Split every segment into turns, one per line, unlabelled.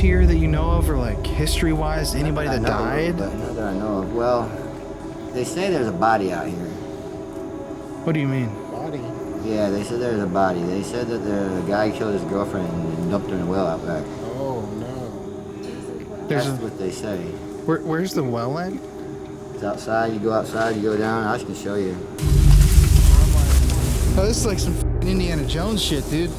here that you know of, or like history-wise, anybody that died?
Not that I know of. Well, they say there's a body out here.
What do you mean?
Body.
Yeah, they said there's a body. They said that the guy killed his girlfriend and dumped her in a well out back.
Oh no.
There's
That's what they say.
Where's the well at?
It's outside. You go outside. You go down. I can show you.
Oh, this is like some f***ing Indiana Jones shit, dude.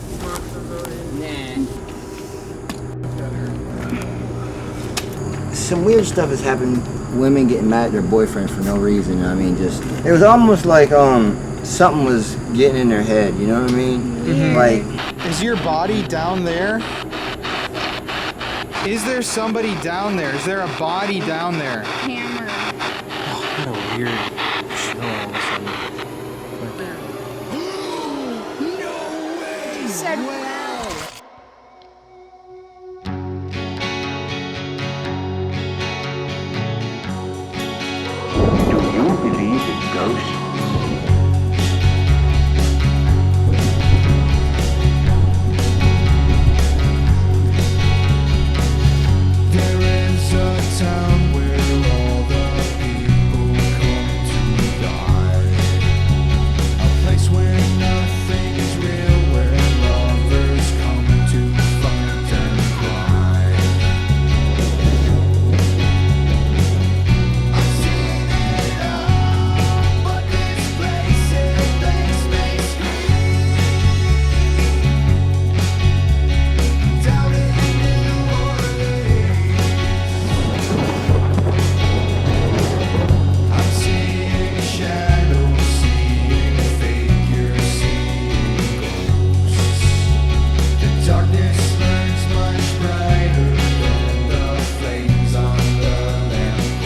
Some weird stuff has happened. Women getting mad at their boyfriend for no reason. I mean, just it was almost like something was getting in their head. You know what I mean?
Mm-hmm.
Like,
is your body down there? Is there somebody down there? Is there a body down there?
Hammer.
Oh, what a weird show all of a sudden. No way!
He said well.
Do you believe in ghosts?
There is a town where all the people come to die. A place where nothing is real, where lovers come to fight and cry. I've seen it all, but this place, it makes me scream. Down in New Orleans, I'm seeing shadows, seeing figures, seeing ghosts. The darkness burns much brighter than the flames on the lampposts.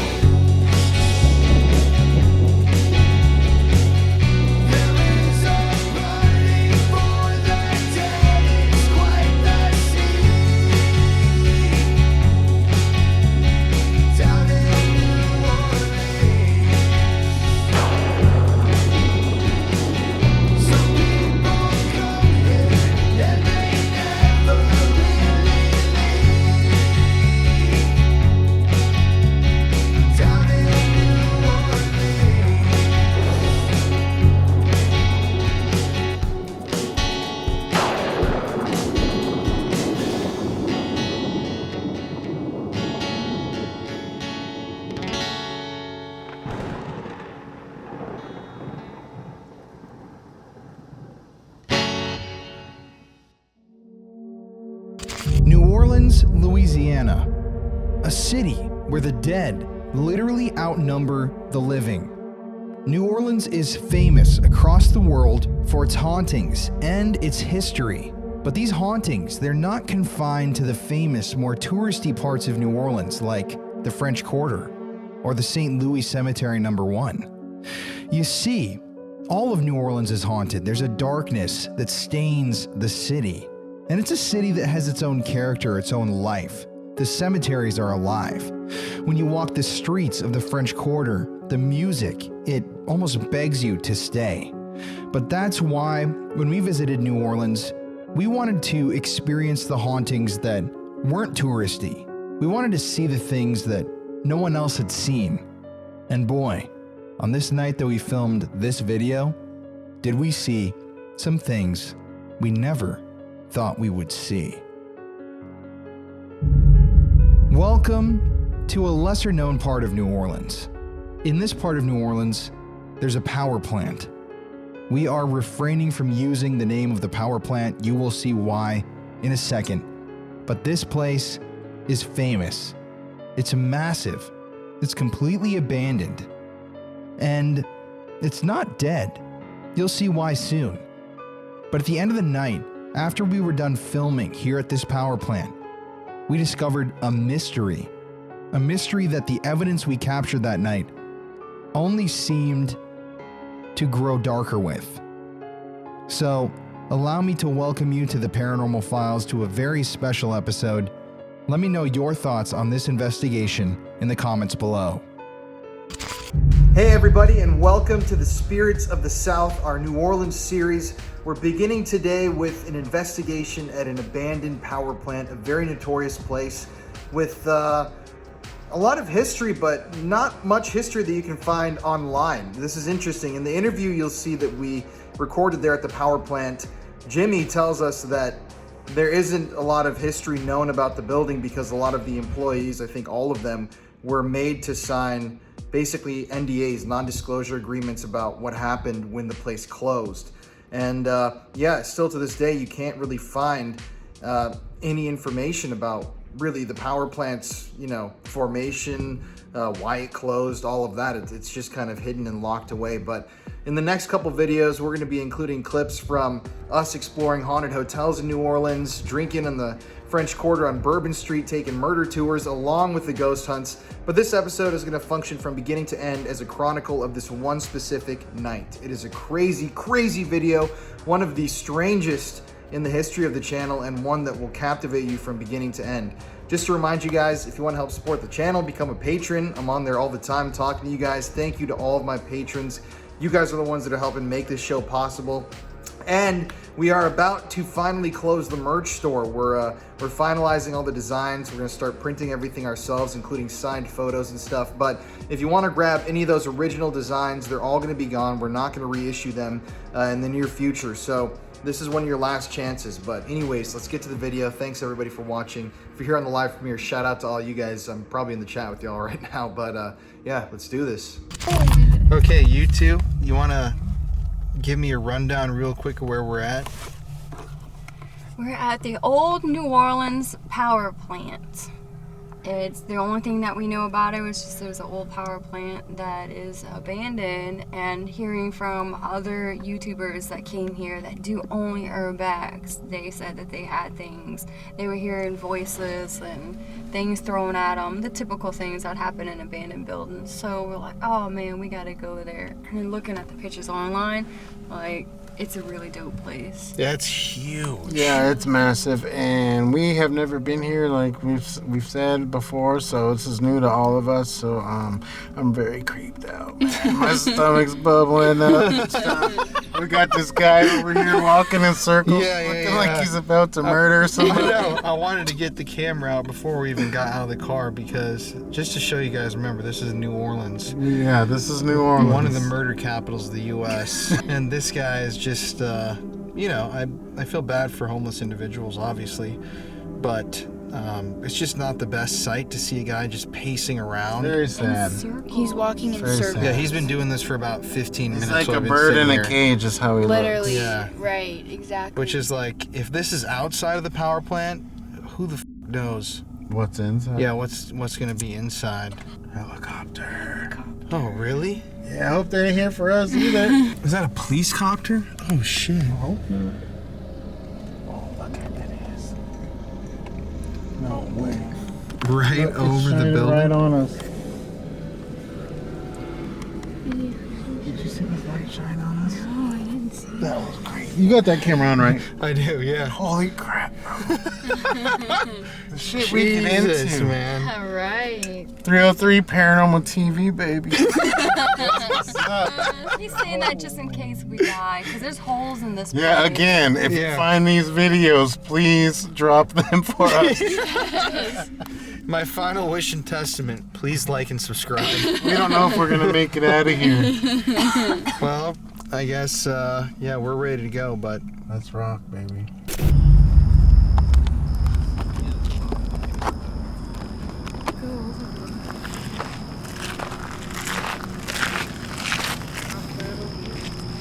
There is a burning for the dead, it's quite the scene. Down in New Orleans, some people come here and they never really leave. Down in New Orleans. New Orleans, Louisiana, a city where the dead literally outnumber the living. New Orleans is famous across the world for its hauntings and its history. But these hauntings, they're not confined to the famous, more touristy parts of New Orleans like the French Quarter or the St. Louis Cemetery No. 1. You see, all of New Orleans is haunted. There's a darkness that stains the city. And it's a city that has its own character, its own life. The cemeteries are alive. When you walk the streets of the French Quarter, the music, it almost begs you to stay. But that's why, when we visited New Orleans, we wanted to experience the hauntings that weren't touristy. We wanted to see the things that no one else had seen. And boy, on this night that we filmed this video, did we see some things we never thought we would see. Welcome to a lesser known part of New Orleans. In this part of New Orleans, there's a power plant. We are refraining from using the name of the power plant. You will see why in a second. But this place is famous. It's massive. It's completely abandoned. And it's not dead. You'll see why soon. But at the end of the night, after we were done filming here at this power plant, we discovered a mystery that the evidence we captured that night only seemed to grow darker with. So, allow me to welcome you to the Paranormal Files, to a very special episode. Let me know your thoughts on this investigation in the comments below. Hey everybody, and welcome to the Spirits of the South, our New Orleans series. We're beginning today with an investigation at an abandoned power plant, a very notorious place with a lot of history, but not much history that you can find online. This is interesting. In the interview, you'll see that we recorded there at the power plant. Jimmy tells us that there isn't a lot of history known about the building because a lot of the employees, I think all of them, were made to sign basically NDAs, non-disclosure agreements about what happened when the place closed. And yeah, still to this day, you can't really find any information about really the power plant's, formation, why it closed, all of that. It's just kind of hidden and locked away. But in the next couple videos, we're going to be including clips from us exploring haunted hotels in New Orleans, drinking in the French Quarter on Bourbon Street, taking murder tours along with the ghost hunts. But this episode is going to function from beginning to end as a chronicle of this one specific night. It is a crazy, crazy video, one of the strangest in the history of the channel, and one that will captivate you from beginning to end. Just to remind you guys, if you want to help support the channel, become a patron. I'm on there all the time talking to you guys. Thank you to all of my patrons. You guys are the ones that are helping make this show possible. And we are about to finally close the merch store. We're finalizing all the designs. We're going to start printing everything ourselves, including signed photos and stuff. But if you want to grab any of those original designs, they're all going to be gone. We're not going to reissue them in the near future. So this is one of your last chances. But anyways, let's get to the video. Thanks everybody for watching. If you're here on the live premiere, shout out to all you guys. I'm probably in the chat with y'all right now. But yeah, let's do this. Okay, you two, you want to give me a rundown real quick of where we're at?
We're at the old New Orleans power plant. It's the only thing that we know about it was just there's an old power plant that is abandoned, and hearing from other YouTubers that came here that do only urbex, they said that they had things. They were hearing voices and things thrown at them, the typical things that happen in abandoned buildings. So we're like, oh man, we gotta go there. And then looking at the pictures online, like, it's a really dope place.
That's huge.
Yeah, it's massive, and we have never been here, like we've said before. So this is new to all of us. So I'm very creeped out, man. My stomach's bubbling up. We got this guy over here walking in circles, looking like he's about to murder somebody.
I know. I wanted to get the camera out before we even got out of the car because just to show you guys, remember this is New Orleans.
Yeah, this is New Orleans,
one of the murder capitals of the U.S. And this guy is just, I feel bad for homeless individuals, obviously, but it's just not the best sight to see a guy just pacing around.
Very sad.
He's walking in circles.
Yeah, he's been doing this for about 15 minutes.
It's like a bird in a cage is how he
Literally,
looks.
Yeah.
right, exactly.
Which is like, if this is outside of the power plant, who the knows?
What's inside?
Yeah, what's gonna be inside?
Helicopter.
Oh, really?
Yeah, I hope they ain't here for us either.
Is that a police copter? Oh shit.
I hope not. Oh, look at it is. No way.
Right
Look, it's
over the
shining
building.
right on us. Did you see the light shine on us?
Oh, I didn't see.
That was crazy. You got that camera on, right?
I do, yeah.
Holy crap, bro. The shit we get
Jesus,
into.
man.
All right.
303 Paranormal TV, baby.
He's saying that just in case we die, because there's holes in this
Yeah,
place.
again, if you find these videos, please drop them for us.
My final wish and testament, please like and subscribe.
We don't know if we're going to make it out of here.
Well, I guess, yeah, we're ready to go, but...
Let's rock, baby.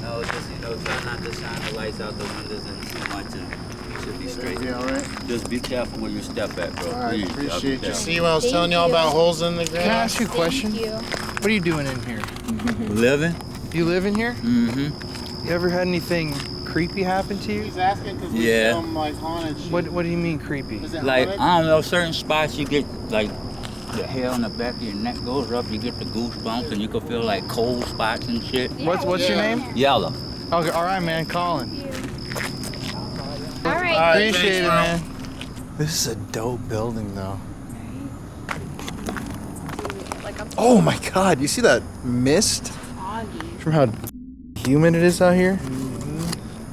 No, just, try not to shine the lights out the windows and too much, and you should be straight.
Yeah, all right.
Just be careful where you step at, bro.
All right,
Please,
appreciate you.
you.
See what I was telling y'all about holes in the ground?
Can I ask you a question?
Thank you.
What are you doing in here?
Living?
You live in here?
Mm-hmm.
You ever had anything creepy happen to you?
He's asking because we
Yeah.
film like haunted shit.
What do you mean creepy?
Is it
Like,
haunted?
I don't know, certain spots you get, like, the hair on the back of your neck goes up, you get the goosebumps, and you can feel, like, cold spots and shit.
What's your name?
Yellow.
Okay, all right, man, Colin.
All right.
All right,
Appreciate
thanks,
it, man. This is a dope building, though.
Like a
Oh my God, you see that mist?
Foggy.
From how humid it is out here?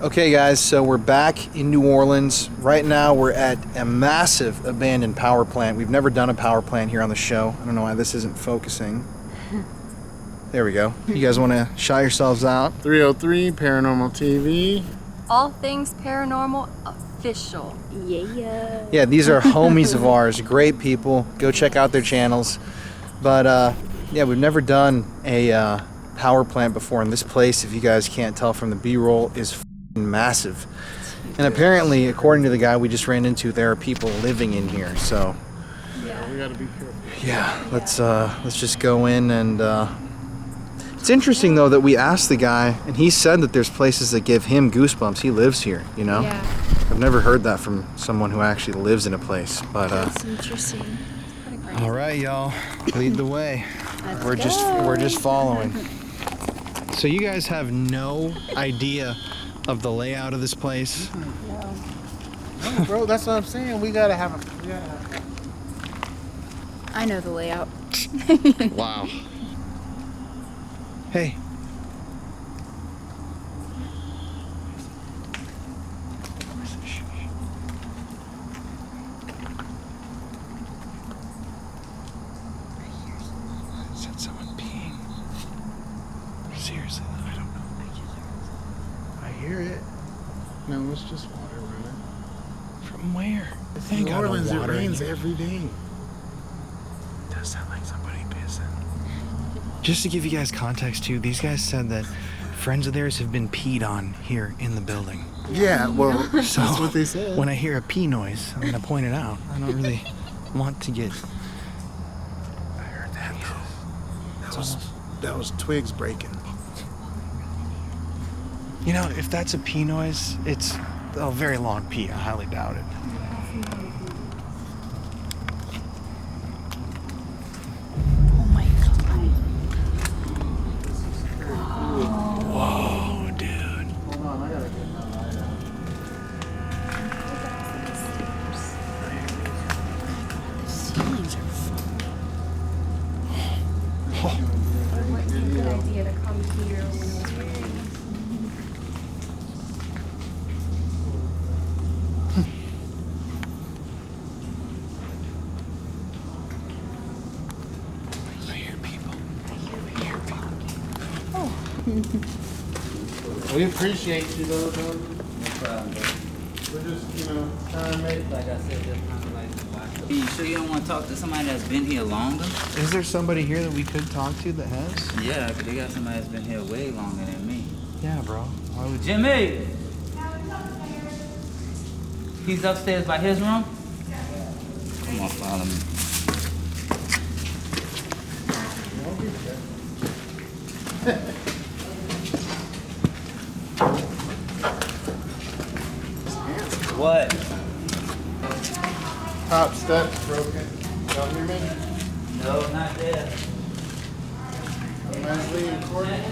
Okay guys, so we're back in New Orleans. Right now we're at a massive abandoned power plant. We've never done a power plant here on the show. I don't know why this isn't focusing. There we go. You guys want to shout yourselves out?
303 Paranormal TV.
All things paranormal official.
Yeah.
Yeah, these are homies of ours, great people. Go check out their channels. But yeah, we've never done a power plant before, and this place, if you guys can't tell from the B-roll, is f***ing massive. And apparently, according to the guy we just ran into, there are people living in here. So
Yeah, we gotta be careful.
yeah, let's just go in. And it's interesting though that we asked the guy, and he said that there's places that give him goosebumps. He lives here, you know.
Yeah.
I've never heard that from someone who actually lives in a place. But
That's interesting.
all right, y'all, lead the way.
Let's
We're just following. So you guys have no idea of the layout of this place?
No, bro, that's what I'm saying. We gotta have a.
I know the layout.
Wow. Hey. Is that someone peeing? Seriously, I don't know. I hear it.
No, it's just water running.
From where?
New Orleans, it rains
here.
every day.
It does sound like somebody pissing. Just to give you guys context too, these guys said that friends of theirs have been peed on here in the building.
Yeah, well,
So
that's what they said.
when I hear a pee noise, I'm gonna point it out. I don't really want to get. I heard that though.
That was twigs breaking.
You know, if that's a pee noise, it's a very long pee. I highly doubt it.
Oh my god.
Whoa, dude.
The ceilings are full.
What's a good idea to come here when it's raining?
I hear people.
We appreciate you though, Jordan.
No problem, bro.
We're just, trying to make.
Like I said, just kind of like you sure you don't want to talk to somebody that's been here longer?
Is there somebody here that we could talk to that has?
Yeah, 'cause they got somebody that's been here way longer than me.
Yeah, bro. Why would you?
Jimmy! He's upstairs by his room? Come on, follow me. What?
Top steps broken. Y'all hear me?
No, not there.
Leslie and Courtney.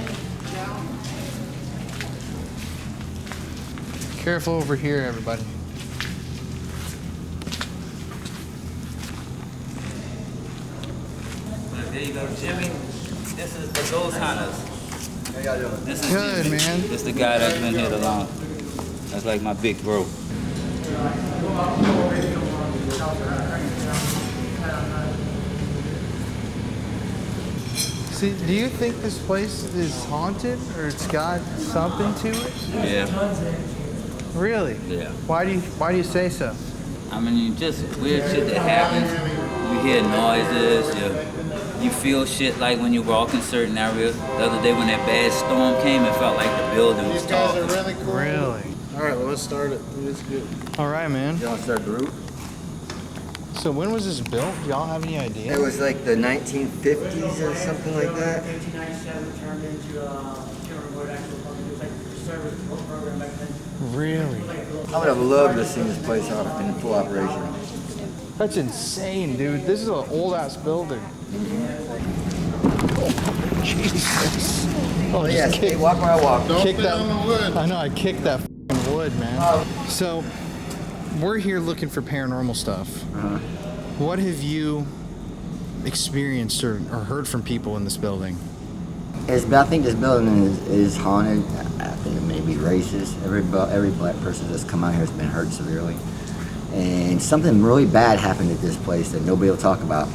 Careful over here, everybody.
There you go, Jimmy. This is the ghost hunters. This is
Good,
Jimmy.
man.
This is the guy that's been here the longest. That's like my big bro.
See, do you think this place is haunted or it's got something to it?
Yeah.
Really?
Yeah.
Why do you say so?
I mean, just weird shit that happens. You hear noises, you feel shit like when you walk in certain areas. The other day when that bad storm came, it felt like the building was
These guys are
talking.
really cool.
Really?
All right, well, let's start it. Let's get.
All right, man.
You want to start the roof?
So when was this built? Do y'all have any idea?
It was like the 1950s or something like that.
1997 turned into Timberwood actual public. It was like a service program back then.
Really?
I would have loved to see this place off in full operation.
That's insane, dude. This is an old ass building. Jesus. Oh,
Yeah,
just
hey,
kick,
walk where I walk.
Don't
kick
stay
that.
on the wood.
I know. I kicked that f***ing wood, man. So, we're here looking for paranormal stuff. What have you experienced or heard from people in this building?
I think this building is haunted. I think it may be racist. Every black person that's come out here has been hurt severely. And something really bad happened at this place that nobody will talk about.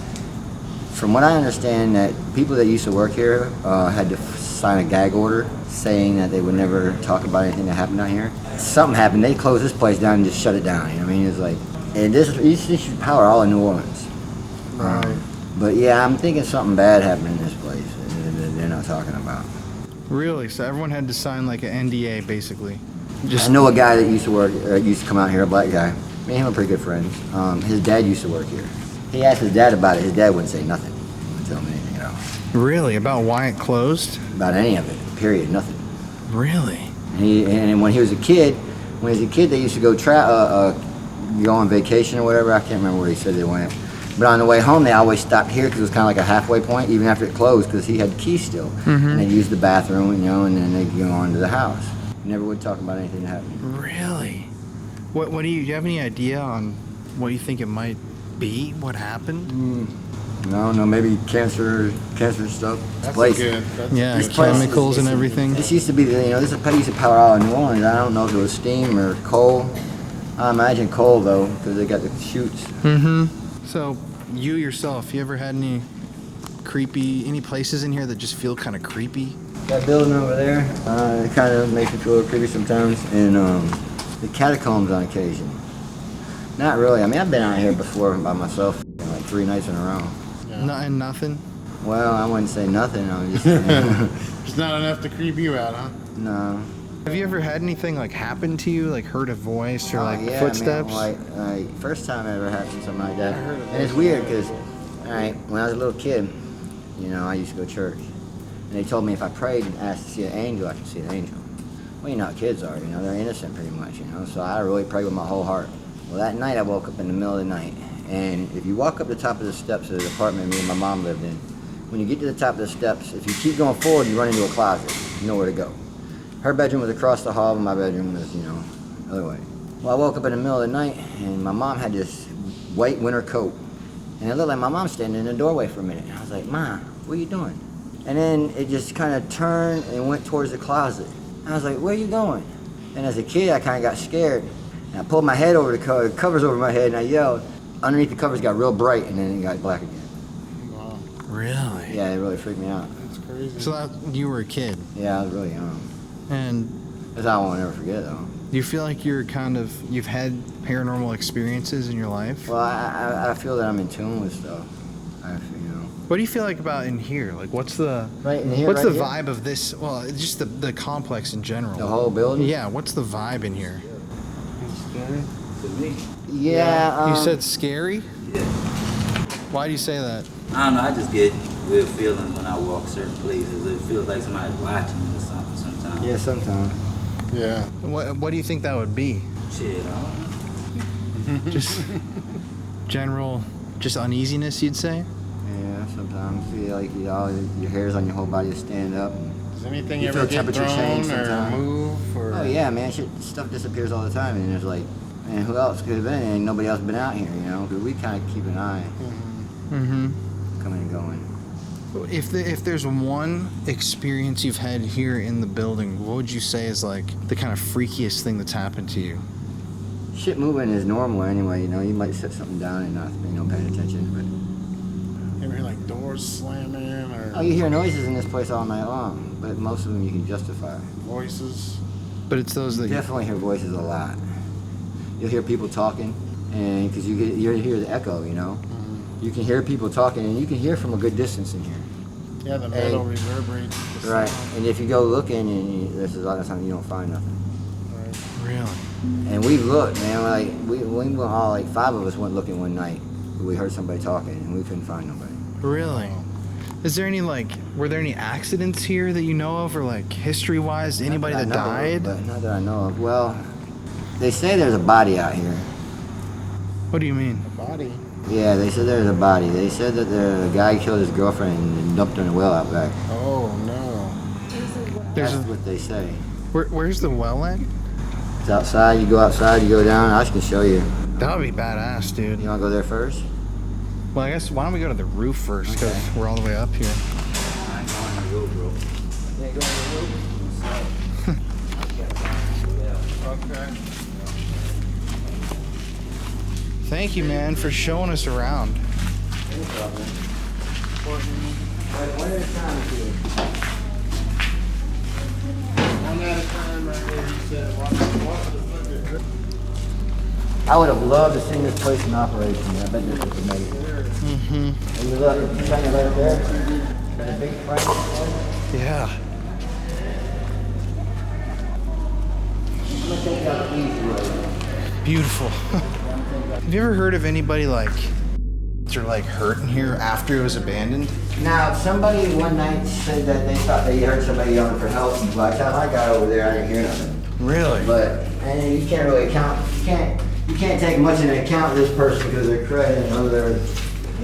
From what I understand, that people that used to work here had to sign a gag order saying that they would never talk about anything that happened out here. Something happened. They closed this place down and just shut it down. You know what I mean? It's like, and this should power all of New Orleans.
Right.
But yeah, I'm thinking something bad happened in this place that they're not talking about.
Really? So everyone had to sign like an NDA, basically.
I know a guy that used to come out here, a black guy. Me and him are pretty good friends. His dad used to work here. He asked his dad about it. His dad wouldn't say nothing. He wouldn't tell him anything at all.
Really? About why it closed?
About any of it. Period. Nothing.
Really?
And when he was a kid, they used to go go on vacation or whatever. I can't remember where he said they went. But on the way home, they always stopped here because it was kind of like a halfway point, even after it closed, because he had the key still. And they'd use the bathroom, and then they'd go on to the house. Never would talk about anything that happened.
Really? What do you have any idea on what you think it might be? What happened?
No, maybe cancer stuff.
That's
place.
good. That's
Yeah,
This place
chemicals
is-
and everything.
This used to be, this used to power all of New Orleans. I don't know if it was steam or coal. I imagine coal though, because they got the chutes.
So, you yourself, you ever had any places in here that just feel kind of creepy?
That building over there, it kind of makes me feel a little creepy sometimes. And the catacombs on occasion. Not really. I mean, I've been out here before by myself, like 3 nights in a row.
Nothing?
Well, I wouldn't say nothing. I was just
It's not enough to creep you out, huh?
no.
Have you ever had anything like happen to you, like heard a voice or like
Yeah,
footsteps?
Man, like first time I ever had something like that.
I heard of
And it's weird because, all right, when I was a little kid, I used to go to church. And they told me if I prayed and asked to see an angel, I could see an angel. Well, you know how kids are, they're innocent pretty much, So I really prayed with my whole heart. Well, that night I woke up in the middle of the night. And if you walk up the top of the steps of the apartment me and my mom lived in, when you get to the top of the steps, if you keep going forward, you run into a closet. You know where to go. Her bedroom was across the hall, and my bedroom was, the other way. Well, I woke up in the middle of the night, and my mom had this white winter coat. And it looked like my mom standing in the doorway for a minute. And I was like, Ma, what are you doing? And then it just kind of turned and went towards the closet. And I was like, where are you going? And as a kid, I kind of got scared. And I pulled my head over the covers over my head, and I yelled. Underneath the covers got real bright, and then it got black again.
Wow.
Really?
Yeah, it really freaked me out.
That's crazy.
So you were a kid,
Yeah, I was really young.
and
That's all I won't ever forget, though.
do you feel like you've had paranormal experiences in your life?
Well, I feel that I'm in tune with stuff.
What do you feel like about in here? Like, what's the
Right in here,
what's
right
the
here?
vibe of this? Well, it's just the complex in general.
The whole building?
Yeah, what's the vibe in here?
It's scary.
To me,
Yeah.
You said scary?
yeah.
Why do you say that?
I don't know. I just get weird feelings when I walk certain places. It feels like somebody's watching me or something sometimes.
Yeah, sometimes.
Yeah.
What do you think that would be?
Shit, I don't know.
Just general, just uneasiness, you'd say?
Yeah, sometimes you feel like your hairs on your whole body stand up.
Does anything
You
ever
feel
get
temperature
thrown
change
or
sometimes.
move? Or...
Oh yeah, man, stuff disappears all the time, and there's like, man, who else could have been? And nobody else been out here, Because we kind of keep an eye
Mm-hmm.
coming and going.
If there's one experience you've had here in the building, what would you say is like the kind of freakiest thing that's happened to you?
Shit moving is normal anyway, You might set something down and not paying attention, but.
You ever hear like doors slamming or
Oh, you hear noises in this place all night long, but most of them you can justify.
voices?
But it's those
You
that
definitely hear voices a lot. You'll hear people talking, and because you hear the echo, You can hear people talking, and you can hear from a good distance in here.
Yeah, the metal
Hey.
reverberates. the
Right,
sound.
and if you go looking, and there's a lot of times you don't find nothing.
Right.
really.
And we've looked, man. We went all 5 of us went looking one night. We heard somebody talking, and we couldn't find nobody.
Really? Is there any were there any accidents here that you know of, or history-wise, anybody
Not
that
I know of,
died?
but not that I know of. Well, they say there's a body out here.
What do you mean?
The body.
Yeah, they said there's a body. They said that the guy killed his girlfriend and dumped her in a well out back.
Oh no.
There's
That's
a,
what they say.
where's the well at?
It's outside. You go outside. You go down. I can show you.
That would be badass, dude.
You want to go there first?
Well, I guess, why don't we go to the roof first, because we're all the way up here.
I ain't going on the roof, bro. You ain't going on the roof?
Okay.
Thank you, man, for showing us around.
No problem. One at a time, dude.
One at a time right here, he said. Watch the fucking.
I would have loved to see this place in operation. I bet this was amazing.
Mm-hmm.
And you look, you shine it right there. There's a big frame.
Yeah.
I'm gonna take out the easy way.
Beautiful. Have you ever heard of anybody like, or like hurt in here after it was abandoned?
Now, somebody one night said that they thought they heard somebody yelling for help. By the time I got over there, I didn't hear nothing.
Really?
But and you can't really account. You can't take much into account this person because they're crazy. You know, they're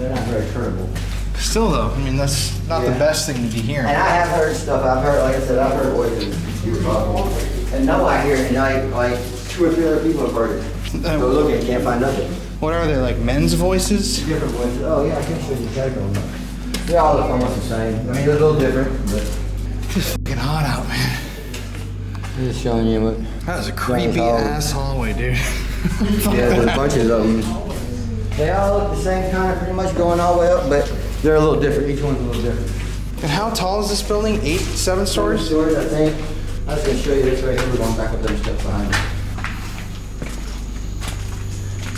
not very credible.
Still though, I mean, that's not the
Yeah.
best thing to be hearing.
And I have heard stuff. I've heard, like I said, I've heard voices. And no, I hear it. And like 2 or 3 other people have heard it. Go look and can't find nothing.
What are they, like men's voices?
Different voices. Oh yeah, I can show you the category. They all look almost the same. I mean, they're a little different, but
It's fucking hot out, man.
I'm just showing you what.
That was a creepy ass hallway, dude.
Yeah, there's bunches of them. They all look the same kind of pretty much going all the way up, but they're a little different. Each one's a little different.
And how tall is this building? 7 stories?
Stories, I think. I was going to show you this right here. We're going back up them steps behind it.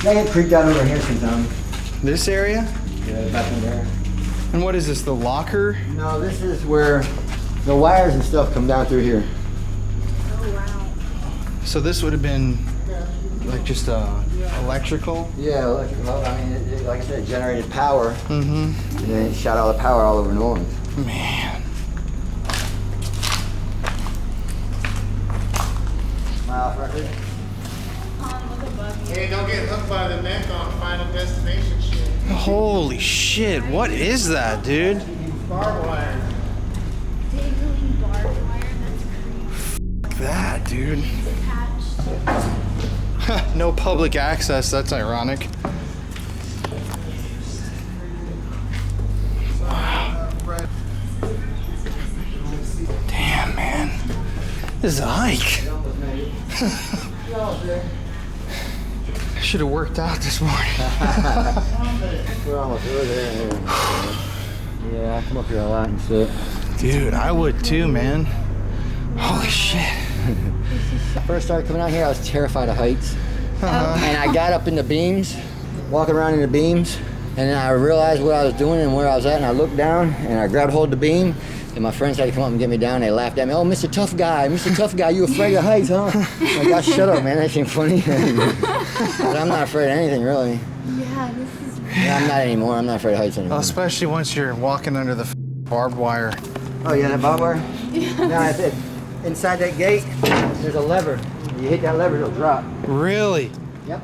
I get creeped out over here sometimes.
This area?
Yeah, back in there.
And what is this, the locker?
No, this is where the wires and stuff come down through here.
Oh, wow.
So this would have been like just electrical?
Yeah, electrical. I mean, like I said, it generated power.
Mm-hmm.
And then it shot all the power all over New Orleans.
Man.
Smile record.
Hey, don't get hooked by the neck on Final Destination shit.
Holy shit, what is that, dude?
Barbed wire.
Dangling barbed wire, that's creepy.
That, dude.
Attached.
No public access, that's ironic. Wow. Damn, man. This is a hike. I should have worked out this morning.
We're almost over there. Yeah, I come up here a lot and sit.
Dude, I would too, man. Holy shit.
When I first started coming out here, I was terrified of heights. And I got up in the beams, walking around in the beams, and then I realized what I was doing and where I was at, and I looked down, and I grabbed hold of the beam, and my friends had to come up and get me down. They laughed at me. Oh, Mr. Tough Guy, you afraid of heights, huh? I'm like, God, shut up, man, that ain't funny. But I'm not afraid of anything, really.
Yeah, this is.
Yeah, I'm not anymore. I'm not afraid of heights anymore.
Well, especially once you're walking under the barbed wire.
Oh, yeah, that barbed wire? No, I said, inside that gate, there's a lever. You hit that lever, it'll drop.
Really?
Yep.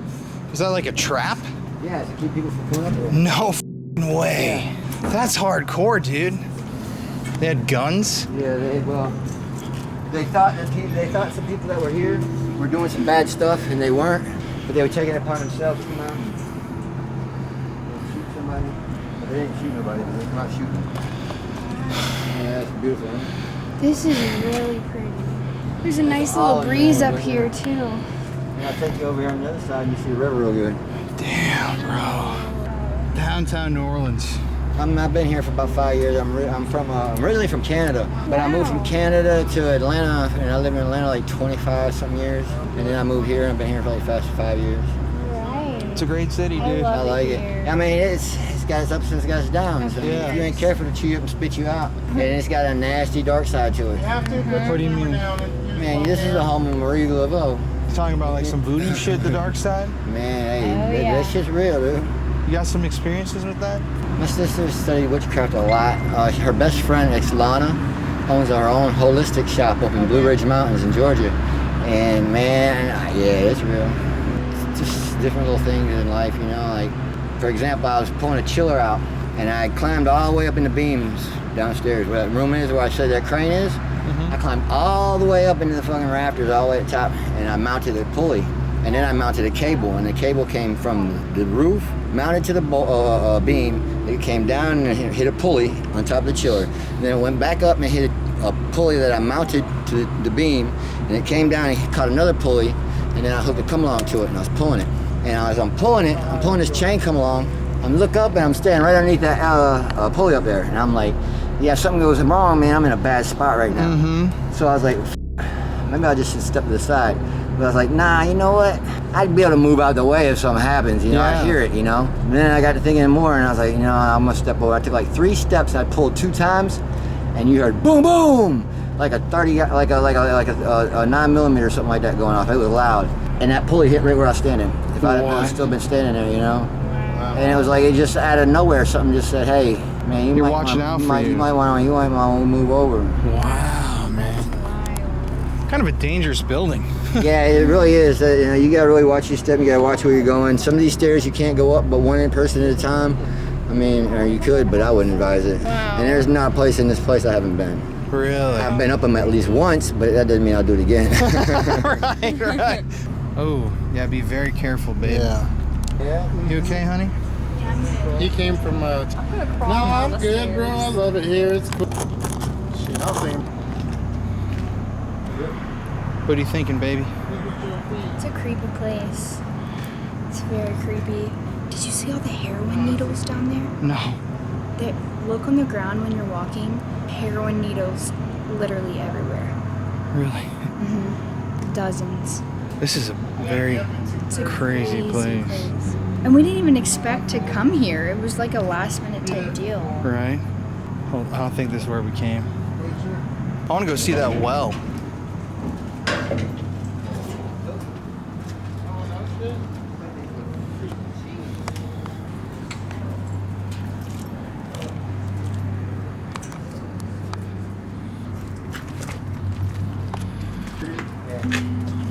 Is that like a trap?
Yeah, it's to keep people from coming up there.
No f***ing way. That's hardcore, dude. They had guns?
Yeah, they thought some people that were here were doing some bad stuff, and they weren't, but they were taking it upon themselves to come out and shoot somebody. But they didn't shoot nobody, but they come out shooting. Yeah, that's beautiful, huh?
This is really pretty. There's a nice
Oh,
little breeze
yeah,
up
look
here,
at
too.
And I'll take you over here on the other side, and you see the river real good.
Damn, bro. Downtown New Orleans.
I've been here for about 5 years. I'm originally from Canada, but I moved from Canada to Atlanta, and I lived in Atlanta like 25 some years, and then I moved here, and I've been here for like 5 years.
Right.
It's a great city,
I
dude.
love
I like it.
here.
I mean, it's got its ups and it's got its downs. I mean,
Yeah.
if you ain't careful, to chew you up and spit you out. And it's got a nasty dark side to it.
You have to put
What do you mean?
Man, this is the home of Marie Laveau.
Talking about like some voodoo shit, the dark side?
Man, hey,
yeah.
that shit's real, dude.
You got some experiences with that?
My sister studied witchcraft a lot. Her best friend, Lana, owns her own holistic shop up in Blue Ridge Mountains in Georgia. And man, yeah, it's real. It's just different little things in life, you know. Like, for example, I was pulling a chiller out, and I climbed all the way up in the beams downstairs where that room is, where I said that crane is. I climbed all the way up into the fucking rafters, all the way at the top, and I mounted a pulley. And then I mounted a cable, and the cable came from the roof, mounted to the beam. It came down and hit a pulley on top of the chiller. And then it went back up and hit a pulley that I mounted to the beam, and it came down and caught another pulley, and then I hooked a come along to it, and I was pulling it. And as I'm pulling this chain come along. I look up and I'm standing right underneath that pulley up there, and I'm like, yeah, if something goes wrong, man, I'm in a bad spot right now. So I was like, maybe I just should step to the side. But I was like, nah, you know what? I'd be able to move out the way if something happens, you know, I hear it, you know? And then I got to thinking more, and I was like, you know, I'm gonna step over. I took like 3 steps, and I pulled 2 times, and you heard boom, boom, like a 30, like a 9mm or something like that going off. It was loud, and that pulley hit right where I was standing. If I'd still been standing there, you know? And it was like, it just out of nowhere, something just said, hey, man, you might want to move over.
Wow, man. Kind of a dangerous building.
Yeah, it really is. You know, you gotta really watch your step. You gotta watch where you're going. Some of these stairs you can't go up, but one person at a time. I mean, or you could, but I wouldn't advise it.
Wow.
And there's not a place in this place I haven't been.
Really?
I've been up them at least once, but that doesn't mean I'll do it again.
Right. Oh, yeah. Be very careful, babe.
Yeah.
You okay, honey?
He came from no, I'm good, bro. I love it here. It's cool. Shit, I'll see him.
What are you thinking, baby?
It's a creepy place. It's very creepy. Did you see all the heroin needles down there?
No.
Look on the ground when you're walking. Heroin needles literally everywhere.
Really?
Dozens.
This is a very
It's a
crazy place.
And we didn't even expect to come here. It was like a last minute type deal.
Right? Well, I don't think this is where we came. I want to go see that well.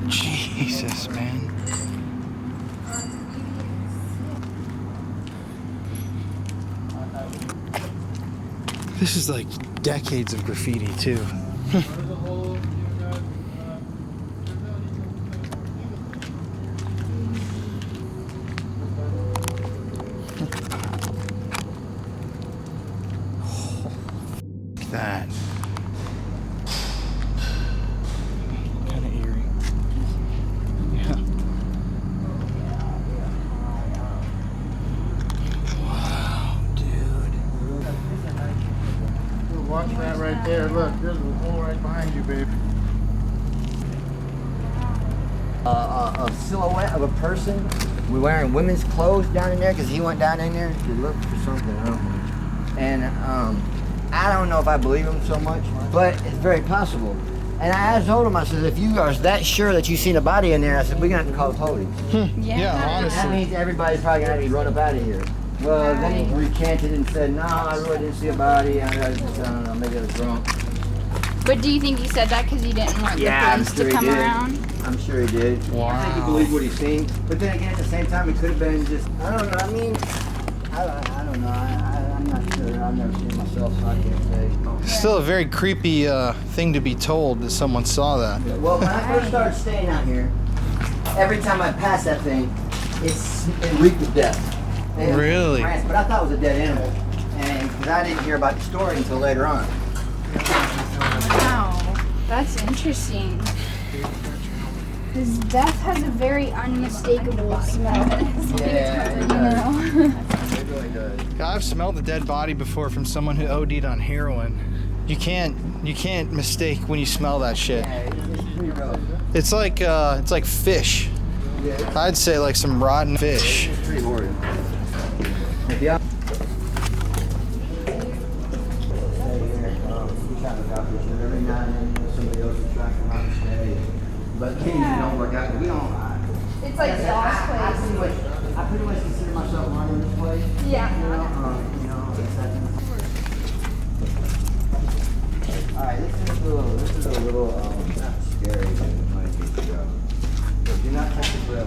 Jesus, man. This is like decades of graffiti, too. That. Kind of eerie. Yeah. Wow, dude.
Watch that right there. Look, there's a hole right behind you, babe.
A silhouette of a person wearing women's clothes down in there, because he went down in there to look for something. I don't know. And I don't know if I believe him so much, but it's very possible. And I told him, I said, if you are that sure that you've seen a body in there, I said, we're going to have to call the police.
Yeah,
That
honestly.
means everybody's probably going to have to run up out of here. Well, then he recanted and said, no, I really didn't see a body. I don't know, maybe I was drunk.
But do you think he said that because he didn't want the police to come around?
I'm sure he did.
Wow.
I think he believed what he's seen. But then again, at the same time, it could have been just, I don't know. I mean, I don't know. I'm not sure. I've never seen it myself, so I can't say.
Still a very creepy thing to be told that someone saw that.
Well, when I first started staying out here, every time I passed that thing, it reeked of death. And
Really?
But I thought it was a dead animal. And because I didn't hear about the story until later on.
Wow, that's interesting. Because death has a very unmistakable smell.
Yeah, it
You know?
It really does.
I've smelled a dead body before from someone who OD'd on heroin. You can't mistake when you smell that shit.
Yeah, it's pretty rough.
It's like fish.
Yeah,
I'd say like some rotten fish.
it's pretty horrid. Yeah. Every now and then somebody else will try to come out and stay. But things don't work out. We don't.
It's like Josh's place.
I pretty much consider myself running this place.
Yeah.
Alright, this is a little not scary, but it might be true. Do not touch the grill.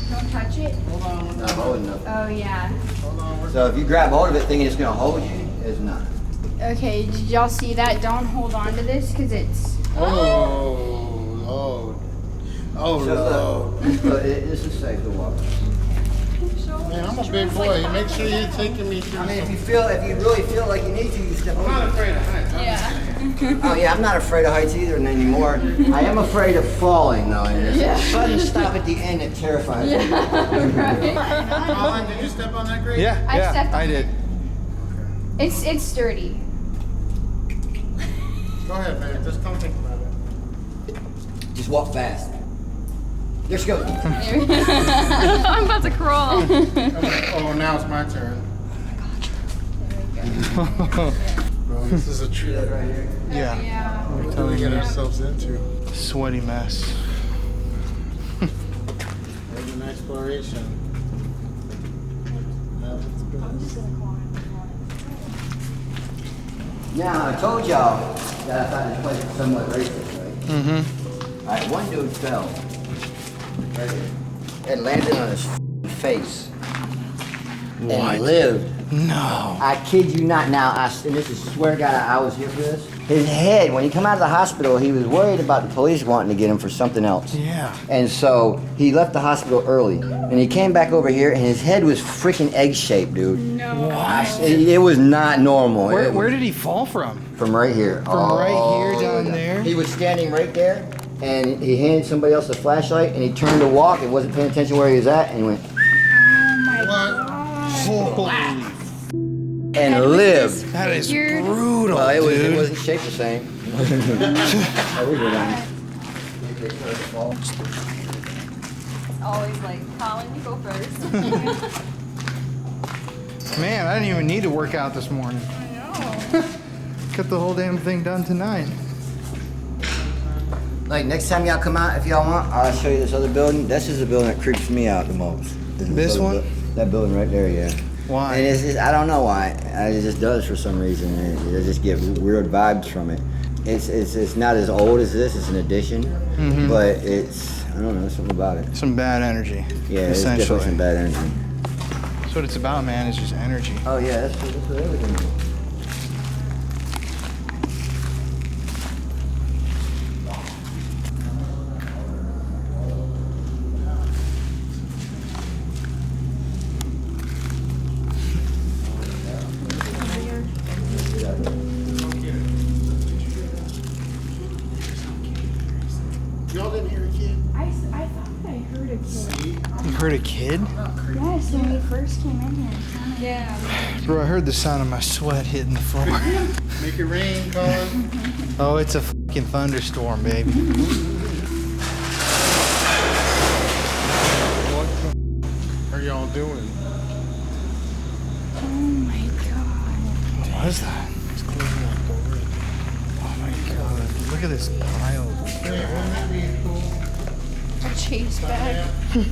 Don't touch it.
Hold on.
Not holding enough.
Oh, yeah.
Hold on.
So if you grab hold of it thinking it's gonna hold you, it's not.
Okay, did y'all see that? Don't hold on to this because it's.
Oh, Lord. Oh,
So
no.
look, this is safe to walk.
Man, I'm a big boy. Make sure you're taking me through.
I mean, if you really feel like you need to, you step
I'm
over.
not afraid of heights.
Oh yeah, I'm not afraid of heights either anymore. I am afraid of falling though, and there's a sudden stop at the end that terrifies me.
Colin, did you step on that grate?
Yeah,
stepped on
I did.
It's sturdy.
Go ahead, man. Just don't think about it.
Just walk fast. There she goes.
I'm about to crawl.
Oh, now it's my turn. Bro, this is a trip.
Right here.
Yeah.
What do we get ourselves into?
Sweaty mess.
There's an exploration.
Now I told y'all that I thought this place was somewhat racist, right?
Mm-hmm.
All right, one dude fell right here and landed on his face and lived.
No.
I kid you not. Now, and this is swear to God, I was here for this. His head, when he come out of the hospital, he was worried about the police wanting to get him for something else.
Yeah.
And so he left the hospital early, and he came back over here, and his head was freaking egg-shaped, dude.
No.
It was not normal.
Where did he fall from?
From right here.
From right here down there?
He was standing right there, and he handed somebody else a flashlight, and he turned to walk and wasn't paying attention where he was at, and he went,
Holy.
and lived.
That is
You're-
brutal,
Well, it
dude.
wasn't shaped the same.
Always like, Colin, you go first.
Man, I didn't even need to work out this morning.
I know.
Got the whole damn thing done tonight.
Like, next time y'all come out, if y'all want, I'll show you this other building. This is the building that creeps me out the most.
This
other
one?
That building right there, yeah.
Why?
And it's just, I don't know why. It just does for some reason. I just get weird vibes from it. It's not as old as this. It's an addition, but it's, I don't know, something about it.
Some bad energy.
Yeah, it's definitely
essentially.
some bad energy.
That's what it's about, man. It's just energy.
Oh yeah, that's what everything is.
Y'all didn't hear a kid?
I thought I heard a kid.
You heard a kid?
Yes, when we first came in here. Yeah.
Bro, I heard the sound of my sweat hitting the floor.
Make it rain, Colin.
Oh, it's a fucking thunderstorm, baby.
What are y'all doing?
Oh my god.
What was that?
It's closing that door.
Oh my god. Look at this pile.
Hey, wouldn't that be cool?
A chase bag.
Yeah,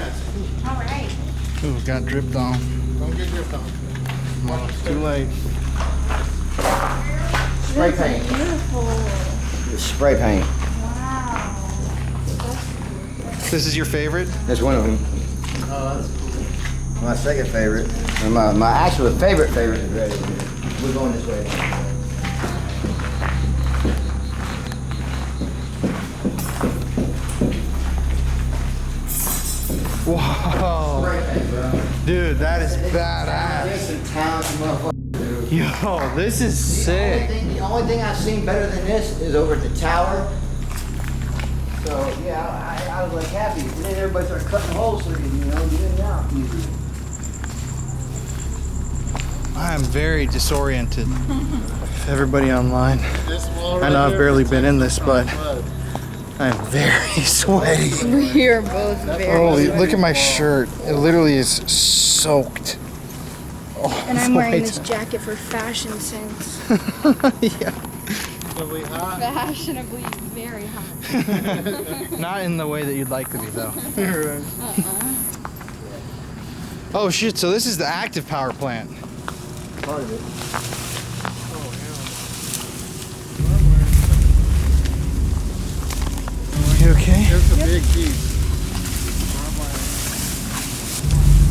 it's cool.
Alright.
Ooh, got dripped on.
Don't get dripped on.
Well, it's too late.
Spray paint.
Beautiful.
It's spray paint.
Wow.
This is your favorite?
That's one of them.
Oh, that's cool.
My second favorite, and my actual favorite is right here. We're going this way.
Whoa.
Spray paint, bro.
Dude, that is
There's
badass.
some talented motherfuckers, dude.
Yo, this is sick.
The only thing I've seen better than this is over at the tower. So yeah, I was like happy. And then everybody started cutting holes so you can, get in and out easier.
I am very disoriented. Everybody online.
This wall
I
right
know I've
there
barely
is
been in this, but
blood.
I'm very sweaty.
We are both very.
Holy, look at my shirt. It literally is soaked.
And I'm wearing this jacket for fashion sense.
Yeah.
Really hot.
Fashionably very hot.
Not in the way that you'd like to be, though. Oh shit! So this is the active power plant.
Part of it.
You okay?
Here's a big piece.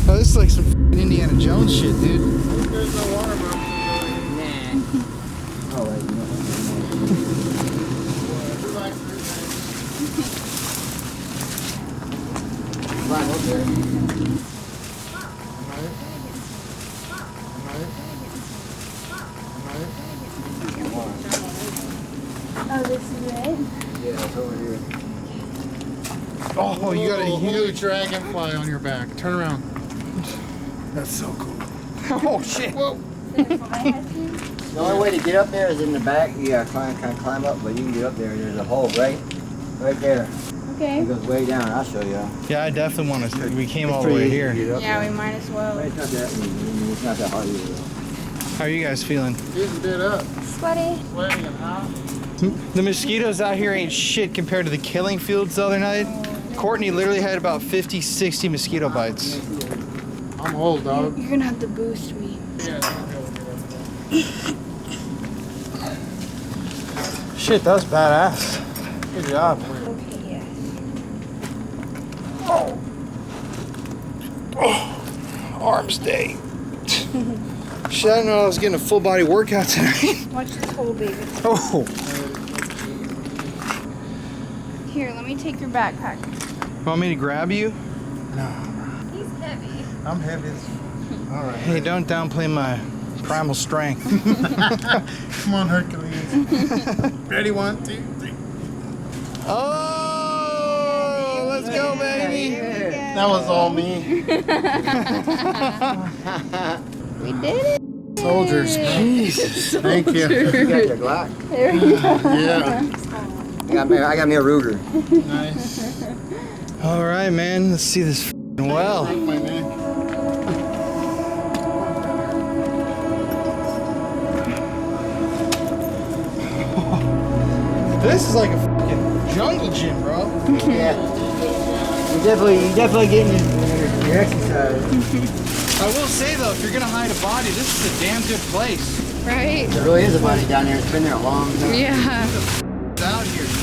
Oh, this is like some f***ing Indiana Jones shit, dude.
There's no water, bro.
Oh, wait, no.
Relax.
Climb up there.
Oh, this is it?
Yeah, it's over here.
Oh, you got a huge dragonfly on your back. Turn around. That's so cool.
Oh shit!
Whoa.
The only way to get up there is in the back. You gotta kind of climb up, but you can get up there. There's a hole right there.
Okay.
It goes way down. I'll show you.
Yeah, I definitely want to. We came all
It's
the way
pretty easy
here.
to get up
Yeah,
there.
we might as well.
It's not that easy. It's not that hard either.
How are you guys feeling?
Getting bit up.
Sweaty.
Sweating and hot.
The mosquitoes out here ain't shit compared to the killing fields the other night. Courtney literally had about 50, 60 mosquito bites.
I'm old, dog.
You're gonna have to boost me.
Shit, that was badass. Good job.
Okay, yes.
Arms day. Shit, I didn't know I was getting a full body workout tonight.
Watch this hole, baby.
Oh.
Here, let me take your backpack.
Want me to grab you?
He's heavy.
I'm heavy. All right.
Hey, don't downplay my primal strength.
Come on, Hercules. Ready? 1, 2, 3.
Oh, let's go, baby.
That was all me.
We did it.
Soldiers.
Jesus.
Thank you.
You got your Glock?
There we go.
Yeah.
I got me a Ruger.
Nice.
All right, man. Let's see this well.
Break my neck.
This is like a fucking jungle gym, bro.
Yeah. You definitely getting your exercise.
I will say though, if you're gonna hide a body, this is a damn good place.
Right?
There really is a body down there. It's been there a long time.
Yeah.
It's out here, you know?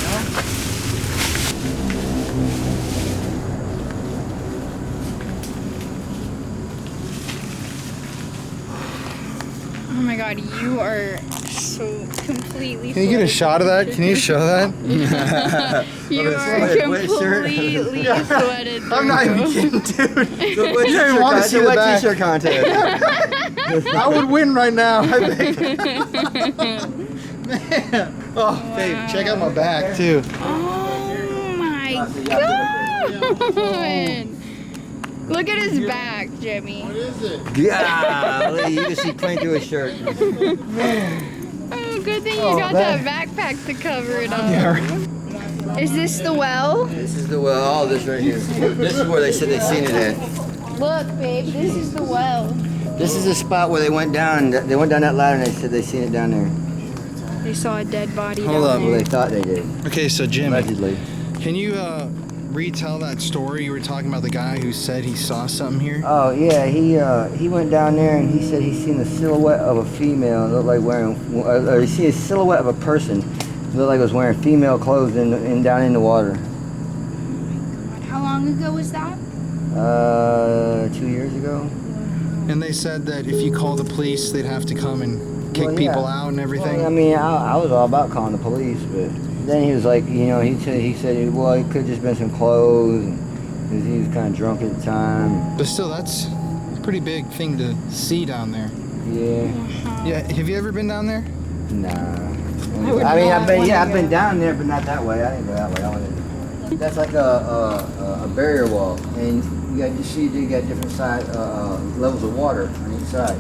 Oh my god, you are so completely
Can you get a shot of that? Can you show that?
You are
Wet shirt.
completely sweated through.
I'm not even kidding, dude.
You
didn't want to see the back.
T-shirt contest.
I would win right now. I think. Man. Oh, babe, check out my back too.
Oh my god! Look at his back, Jimmy.
What is it?
Yeah, you can see plain through his shirt.
Oh, good thing you got that backpack to cover it up. Is this the well?
This is the well. Oh, this right here. This is where they said they seen it at.
Look, babe, this is the well.
This is the spot where they went down. They went down that ladder and they said they seen it down there.
They saw a dead body
Hold
down
up.
Well,
there.
they thought they did.
Okay, so Jimmy,
Allegedly.
can you retell that story you were talking about? The guy who said he saw something here.
Oh yeah, he went down there and he said he seen the silhouette of a female. It looked like wearing, or he seen a silhouette of a person. It looked like it was wearing female clothes in down in the water.
How long ago was that?
2 years ago.
And they said that if you call the police, they'd have to come and kick
Well, yeah.
people out and everything.
Well, I mean, I was all about calling the police, but then he was like, you know, he said, well, it could have just been some clothes, because he was kind of drunk at the time.
But still, that's a pretty big thing to see down there.
Yeah.
Yeah, have you ever been down there?
Nah.
would
I mean,
not wanna
I've
go.
been down there, but not that way. I didn't go that way. That's like a barrier wall, and you see you got different side levels of water on each side.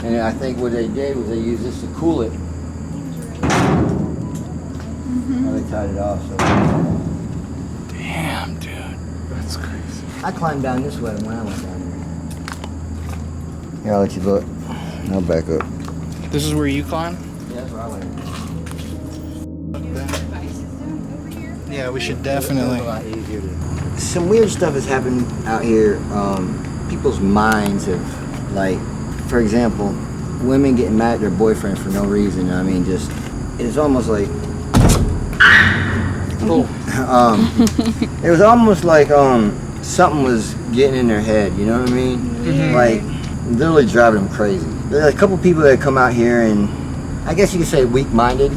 And I think what they did was they used this to cool it. Well, they tied it off. So
Damn, dude. That's crazy.
I climbed down this way when I went down there. Here, I'll let you look. I'll back up.
This is where you climb?
Yeah, that's where I went.
Yeah, we should
A
definitely.
lot easier to... Some weird stuff has happened out here. People's minds have, like, for example, women getting mad at their boyfriend for no reason. I mean, just, it's almost like, it was almost like something was getting in their head. You know what I mean?
Mm-hmm.
Like, literally driving them crazy. There's a couple people that come out here and, I guess you could say weak-minded.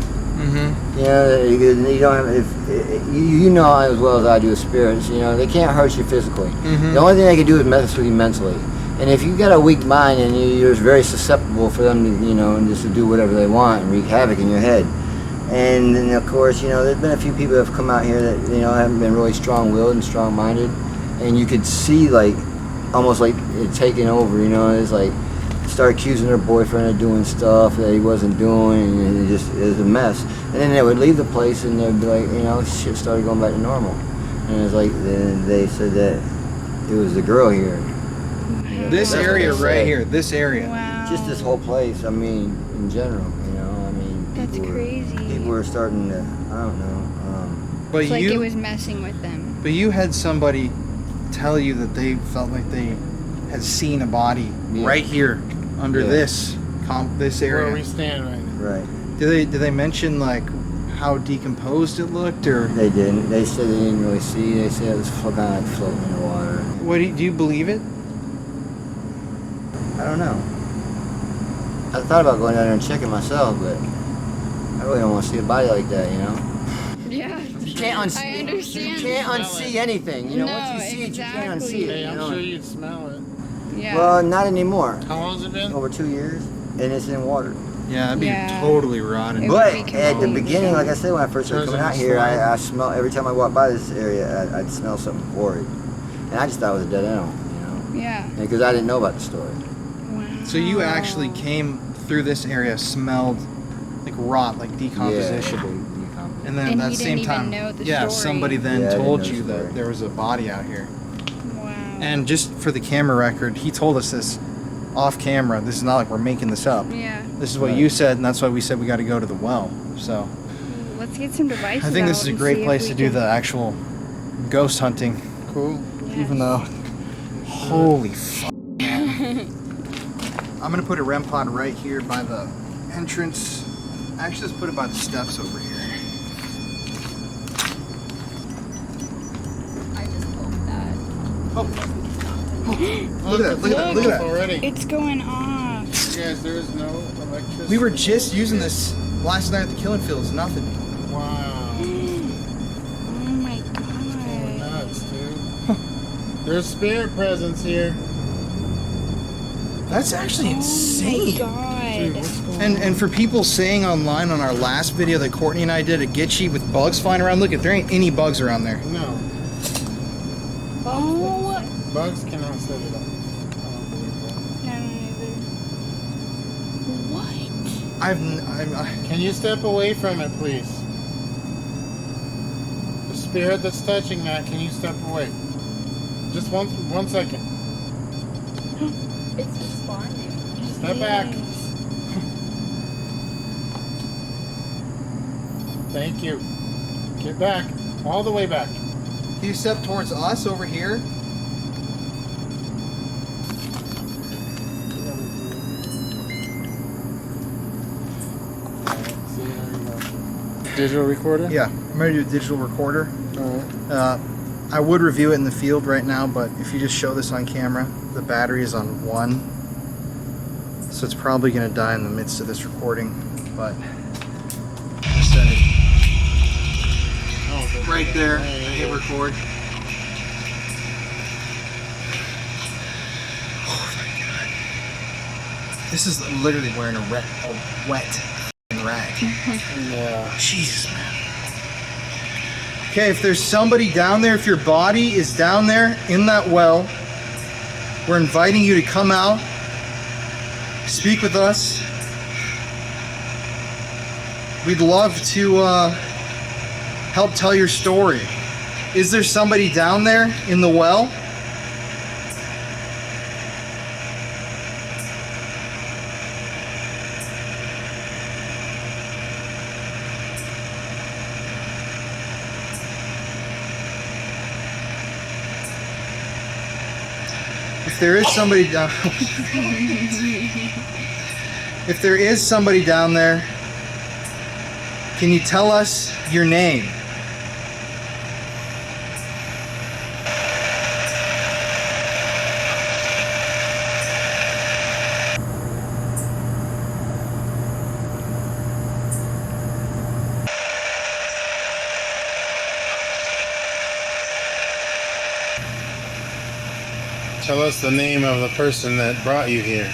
You know, you don't have. If you know as well as I do, spirits. You know, they can't hurt you physically. The only thing they can do is mess with you mentally. And if you've got a weak mind and you're very susceptible for them to, you know, and just to do whatever they want and wreak havoc in your head. And then, of course, you know, there's been a few people that have come out here that, you know, haven't been really strong-willed and strong-minded. And you could see, like, almost like it taking over, you know. It's like, start accusing their boyfriend of doing stuff that he wasn't doing, and it was a mess. And then they would leave the place and they'd be like, you know, shit started going back to normal. And it's like, then they said that it was the girl here.
This area right here, this area.
Wow.
Just this whole place, I mean, in general, you know, I mean.
That's crazy.
People were starting to, I don't know.
But
It's like it
you,
was messing with them.
but you had somebody tell you that they felt like they had seen a body right here under this this
Where
area.
we stand right now.
Right.
Did they mention like how decomposed it looked, or
They didn't. They said they didn't really see. They said it was kind of like floating in the water.
what do you believe it?
I don't know. I thought about going down there and checking myself, but I really don't want to see a body like that, you know?
Yeah.
You can't unsee.
I understand.
You can't unsee anything. You know,
No,
once you see it, you can't unsee it.
Hey,
You
I'm
know?
sure you'd smell it.
Yeah.
Well, not anymore.
How long has it been?
Over 2 years, and it's in water.
Yeah, that'd be
Yeah.
totally rotten.
It
But
would be
at the
completely
beginning, like I
different.
said, when I first started
Turns
coming out
into
here,
slime.
I smell every time I walk by this area, I'd smell something horrid, and I just thought it was a dead animal, you know,
Yeah.
because I didn't know about the story.
Wow.
So you actually came through this area, smelled like rot, like decomposition.
Yeah,
And then
And
at
he
the
didn't
same
even
time,
know the
yeah,
story.
somebody then
Yeah, I didn't
told
know the
you that
story.
there was a body out here.
Wow.
And just for the camera record, he told us this off camera. This is not like we're making this up.
Yeah.
This is what you said, and that's why we said we got to go to the well. So
Let's get some devices.
I think this
out
is a
and
great
see if
place
we
to do
can-
the actual ghost hunting.
Cool.
Even though, holy fuck. I'm gonna put a REM pod right here by the entrance. Actually, let's put it by the steps over here.
I just hope that.
Look at that! Look at that! Look at that!
Already.
It's going off.
Guys, there is no electricity.
We were just using this last night at the killing fields. Nothing.
Wow.
Oh my god.
Nuts, dude. There's spirit presence here.
That's actually
Oh my
insane.
god.
What's going on?
And for people saying online on our last video that Courtney and I did a Gitchy with bugs flying around, look, there ain't any bugs around there.
No.
Oh.
Bugs cannot set it up.
I don't either. What?
Can you step away from it, please? The spirit that's touching that, can you step away? Just one second.
It's responding.
Step back. Thank you. Get back. All the way back.
Can you step towards us over here?
Digital recorder?
Yeah, I'm ready to do a digital recorder.
Alright.
I would review it in the field right now, but if you just show this on camera, the battery is on 1. So it's probably going to die in the midst of this recording, but I set it right there. Hit record. Oh my god. This is literally wearing a wet rag.
Yeah.
Jesus, man. Okay, if there's somebody down there, if your body is down there in that well, we're inviting you to come out, speak with us. We'd love to help tell your story. Is there somebody down there in the well? If there is somebody down if there is somebody down there, can you tell us your name?
Tell us the name of the person that brought you here.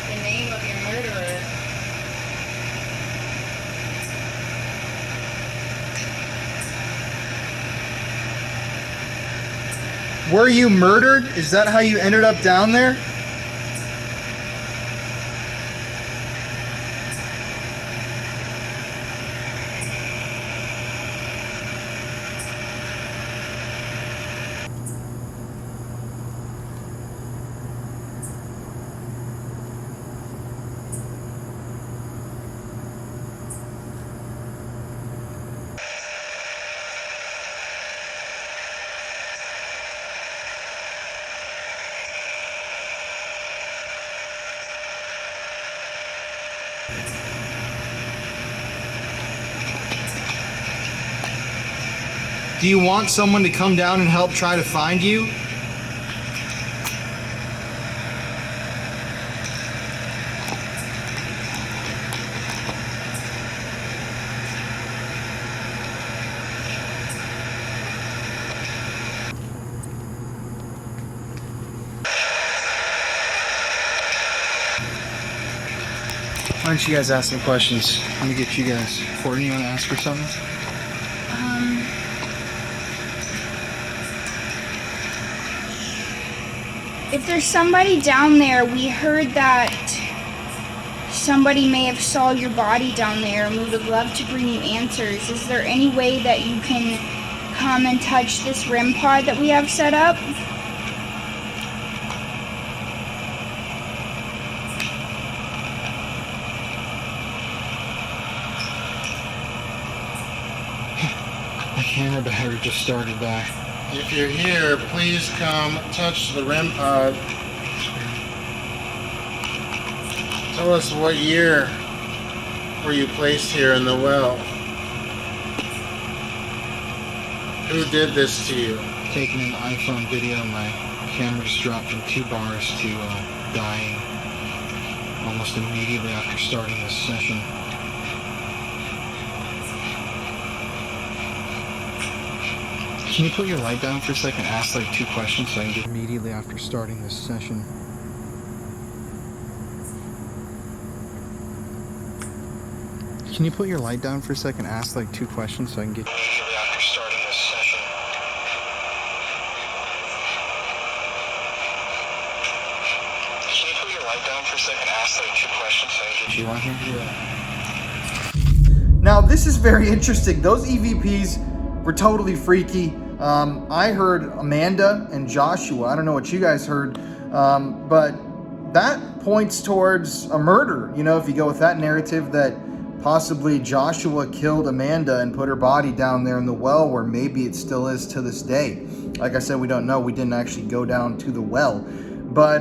The name of your murderer.
Were you murdered? Is that how you ended up down there? Do you want someone to come down and help try to find you? Why don't you guys ask some questions? Let me get you guys. Courtney, you want to ask her something?
If there's somebody down there, we heard that somebody may have saw your body down there, and we would love to bring you answers. Is there any way that you can come and touch this REM pod that we have set up?
My camera battery just started back.
If you're here, please come touch the REM pod. Tell us what year were you placed here in the well? Who did this to you?
Taking an iPhone video, my camera just dropped from 2 bars to dying almost immediately after starting this session. Can you put your light down for a second? Ask like 2 questions so I can get immediately after starting this session. Can you put your light down for a second? Ask like 2 questions so I can get immediately after starting this session. Can you put your light down for a second? Ask like 2 questions so I can get you on here. Now this is very interesting. Those EVPs were totally freaky. I heard Amanda and Joshua. I don't know what you guys heard, but that points towards a murder. You know, if you go with that narrative that possibly Joshua killed Amanda and put her body down there in the well, where maybe it still is to this day. Like I said, we don't know. We didn't actually go down to the well. But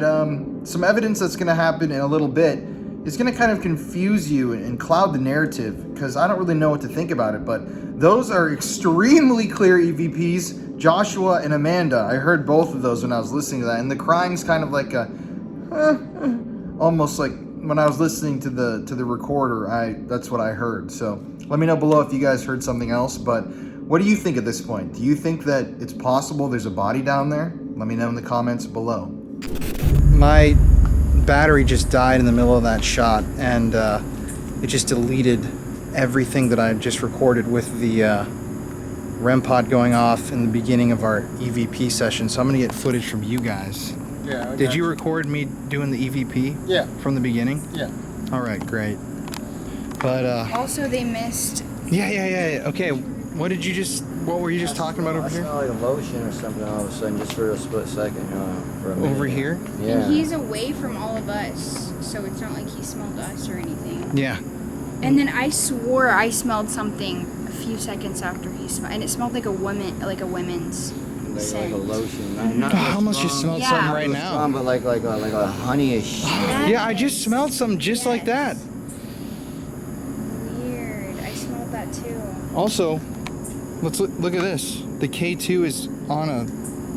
some evidence that's going to happen in a little bit is going to kind of confuse you and cloud the narrative, because I don't really know what to think about it. But those are extremely clear EVPs, Joshua and Amanda. I heard both of those when I was listening to that. And the crying's kind of like a, almost like when I was listening to the recorder, that's what I heard. So let me know below if you guys heard something else. But what do you think at this point? Do you think that it's possible there's a body down there? Let me know in the comments below. My battery just died in the middle of that shot, and it just deleted everything that I just recorded with the REM pod going off in the beginning of our EVP session. So I'm gonna get footage from you guys.
Yeah.
Did you record me doing the EVP?
Yeah.
From the beginning?
Yeah.
All right, great. But
Also, they missed.
yeah. Okay, what were you just talking about over
I
here?
smell like a lotion or something all of a sudden, just for a split second. For a minute.
Over here?
Yeah.
And he's away from all of us, so it's not like he smelled us or anything.
Yeah.
And then I swore I smelled something a few seconds after he smelled, and it smelled like a women's
Like
scent.
a lotion. Not
I almost just smelled
Yeah.
something right now.
strong, but like a honeyish.
Yeah, I just smelled something just like that.
Weird. I smelled that too.
Also, let's look at this. The K2 is on a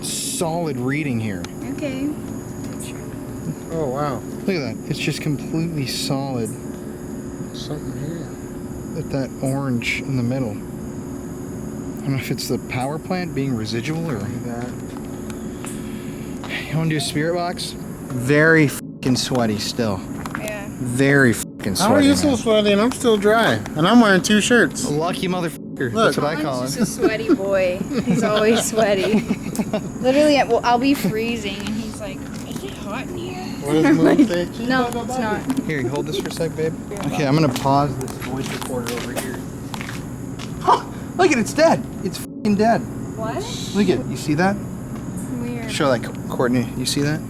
solid reading here.
Okay.
Oh, wow.
Look at that. It's just completely solid
Something here.
at that orange in the middle. I don't know if it's the power plant being residual or...
Look at that.
You want to do a spirit box? Very f***ing sweaty still.
Yeah.
Very f***ing sweaty.
How are you
man.
so sweaty and I'm still dry? And I'm wearing 2 shirts.
Lucky motherfucker.
Look.
That's what I call
Colin's
him.
just a sweaty boy. He's always sweaty. Literally, well, I'll be freezing, and he's like, "Is it hot in here?"
What does the moon say?
No, it's not.
Here, you hold this for a sec, babe. Okay, I'm gonna pause this voice recorder over here. Huh! Look at it, it's dead. It's f***ing dead.
What?
Look at it. You see that?
Weird.
Show that, Courtney. You see that?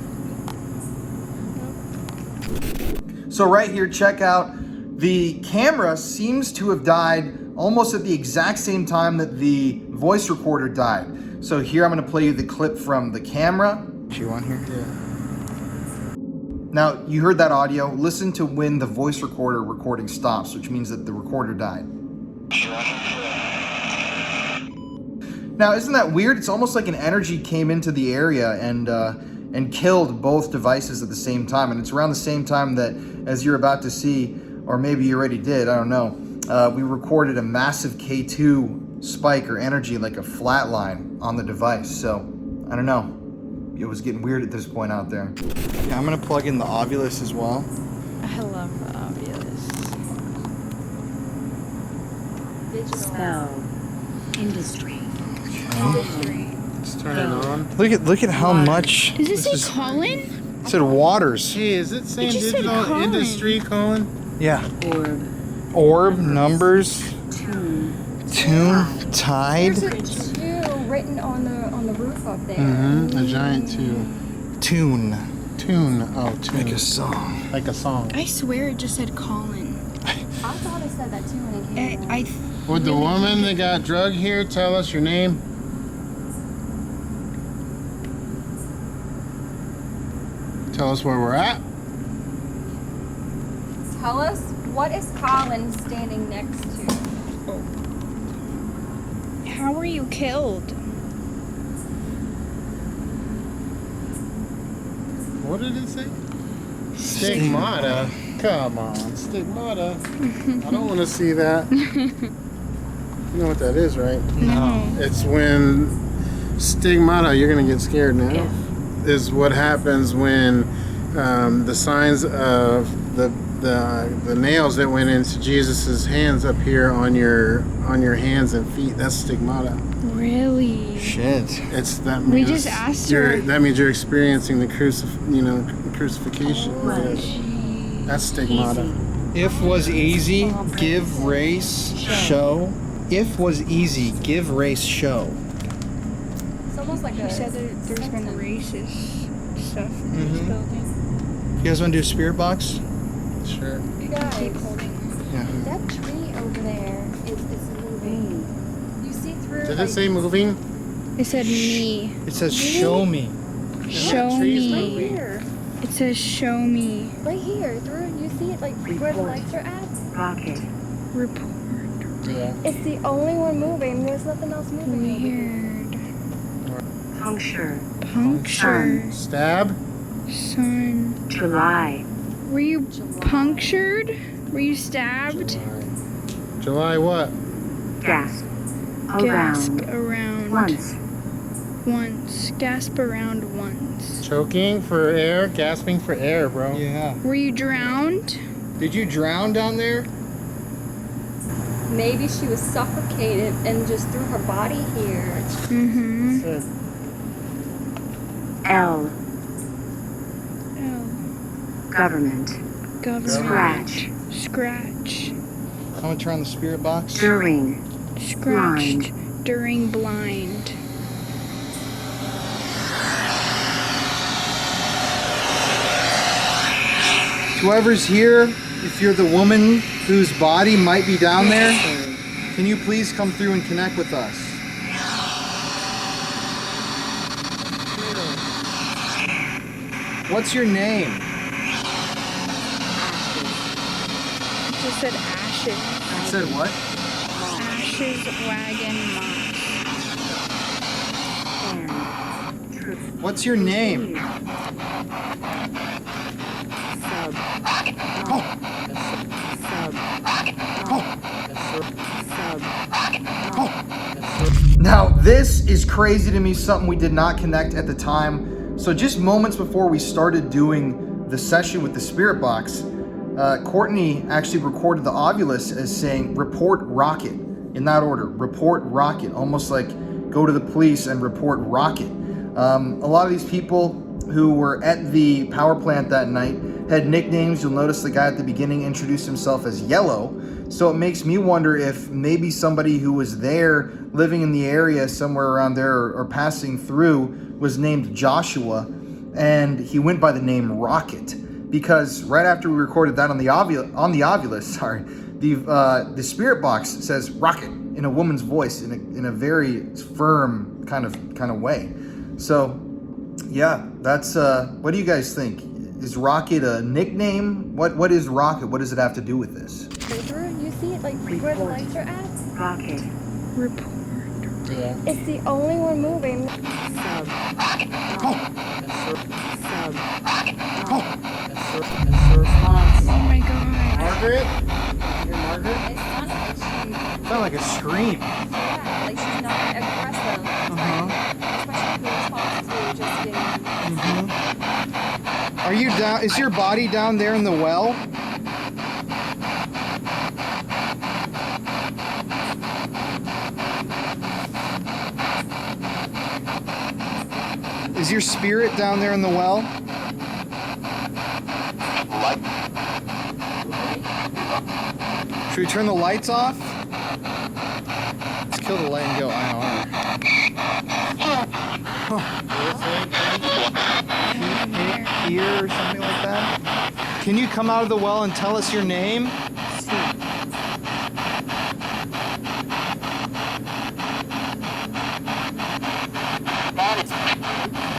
So right here, check out. The camera seems to have died almost at the exact same time that the voice recorder died. So here I'm going to play you the clip from the camera. Do you want here?
Yeah.
Now, you heard that audio. Listen to when the voice recorder recording stops, which means that the recorder died. Now, isn't that weird? It's almost like an energy came into the area and killed both devices at the same time. And it's around the same time that, as you're about to see, or maybe you already did, I don't know, we recorded a massive K2 spike or energy, like a flat line on the device. So, I don't know. It was getting weird at this point out there. Yeah, I'm gonna plug in the Ovilus as well.
I love the obvious.
Spell. Industry.
Let's turn it on.
Look at how much.
Does it say Colin?
It said waters.
Hey, is it saying
just said
digital
Colin.
industry, Colin?
Yeah.
Orb.
Orb, numbers,
Tune.
tune, tide,
There's a 2 written on the roof up there.
Mm-hmm. A giant 2.
tune.
Tune. Oh, tune.
Make a song.
Like a song.
I swear it just said Colin.
I thought it said that too when it came out.
Would the woman that got drugged here tell us your name? Tell us where we're at.
Tell us, what is Colin standing next to?
How were you killed?
What did it say? Stigmata. Come on, stigmata. I don't want to see that. You know what that is, right?
No.
It's when stigmata, you're going to get scared now, is what happens when the signs of the nails that went into Jesus's hands up here on your hands and feet. That's stigmata.
Really?
Shit.
It's that
We
means
just asked her.
that means you're experiencing the crucifixion. That's stigmata.
If was easy, give race, show. If was easy, give race, show.
It's almost like
She
a...
said that there's been racist stuff in this
Mhm.
building.
You guys want to do a spirit box?
Sure.
You guys,
Keep holding.
Yeah.
that tree over there is moving. You see through...
Did
like,
it say moving?
It said me.
It says show me.
Show
trees
Right
me.
here.
It says show me.
Right here. Through, you see it like where the lights are at?
Rocket.
Report.
Yeah.
It's the only one moving. There's nothing else moving. over here.
Weird.
Puncture.
Puncture.
Stab?
Sun.
July.
Were you punctured? Were you stabbed?
July what?
Gasp.
Gasp
Around.
around.
Once.
Once. Gasp around once.
Choking for air, gasping for air, bro.
Yeah.
Were you drowned?
Did you drown down there?
Maybe she was suffocated and just threw her body here.
Mm-hmm.
L.
Oh.
Government.
Government.
Scratch.
Scratch.
I'm gonna turn on the spirit box.
During.
Scratched during blind.
Whoever's here, if you're the woman whose body might be down there, can you please come through and connect with us? What's your name?
It just said ashes.
It said what?
Ashes wagon moss.
What's your name?
Sub.
Now, this is crazy to me, something we did not connect at the time. So just moments before we started doing the session with the spirit box, Courtney actually recorded the Ovilus as saying, report rocket, in that order, report rocket, almost like go to the police and report rocket. A lot of these people who were at the power plant that night had nicknames. You'll notice the guy at the beginning introduced himself as Yellow. So it makes me wonder if maybe somebody who was there, living in the area somewhere around there or passing through, was named Joshua, and he went by the name Rocket. Because right after we recorded that on the Ovilus, the spirit box says Rocket in a woman's voice in a very firm kind of way. So yeah, that's what do you guys think? Is Rocket a nickname? What is Rocket? What does it have to do with this?
Paper, you see it like where the lights are at?
Rocket.
Report. It's the only one moving.
Sub.
Oh my god.
Margaret? You're Margaret?
It sounded like she,
Sound like a scream.
yeah, like she's not aggressive. Especially the responses we were just getting.
Are you down? Is your body down there in the well? Is your spirit down there in the well? Should we turn the lights off? Let's kill the light and go IR. Ear or something like that? Can you come out of the well and tell us your name?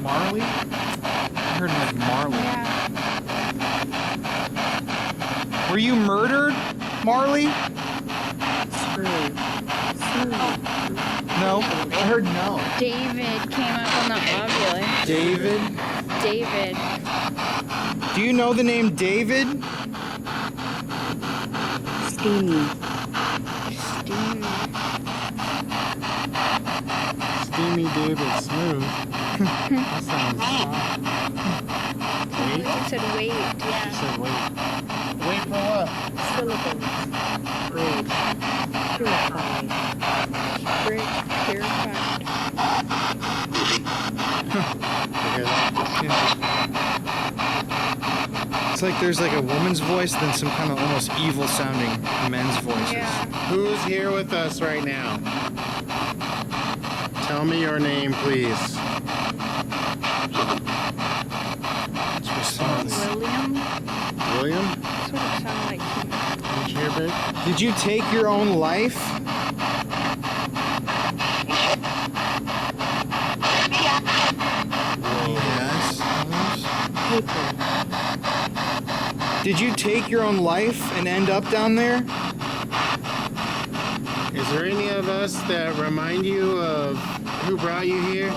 Marley? I heard like Marley.
Yeah.
Were you murdered, Marley? No, I heard no.
David came up on the Ovilus.
David?
David.
Do you know the name David?
Steamy.
Steamy David Smooth. That sounds hot. Wait.
You said wait,
You
yeah.
said wait. Wait for what?
Syllables. Bridge. Purified.
Bridge purified.
You hear that?
It's like there's like a woman's voice, then some kind of almost evil sounding men's voices.
Yeah.
Who's here with us right now? Tell me your name, please.
William?
William?
That's what it sounded like to me.
Did you hear, babe?
Did you take your own life? Yes.
Paper.
Did you take your own life and end up down there?
Is there any of us that remind you of who brought you here?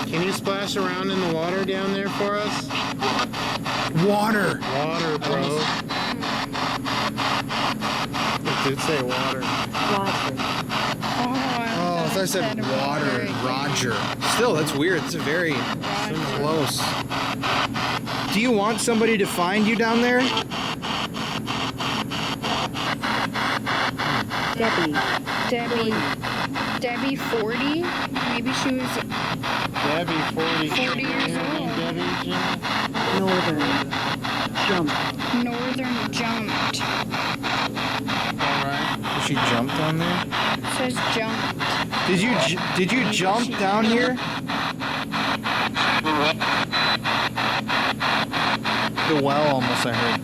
Can you splash around in the water down there for us?
Water.
Water, bro. It did say water.
Roger.
Oh, I thought I said water. Roger. Still, that's weird. It's very close. Do you want somebody to find you down there?
Debbie.
Debbie 40? Maybe she was
Debbie, 40.
40 years old.
Debbie, Jimmy?
Northern. Jump.
Northern jumped.
Alright.
Did she jump down there?
It says jumped.
Did you jump down here? The well almost, I heard.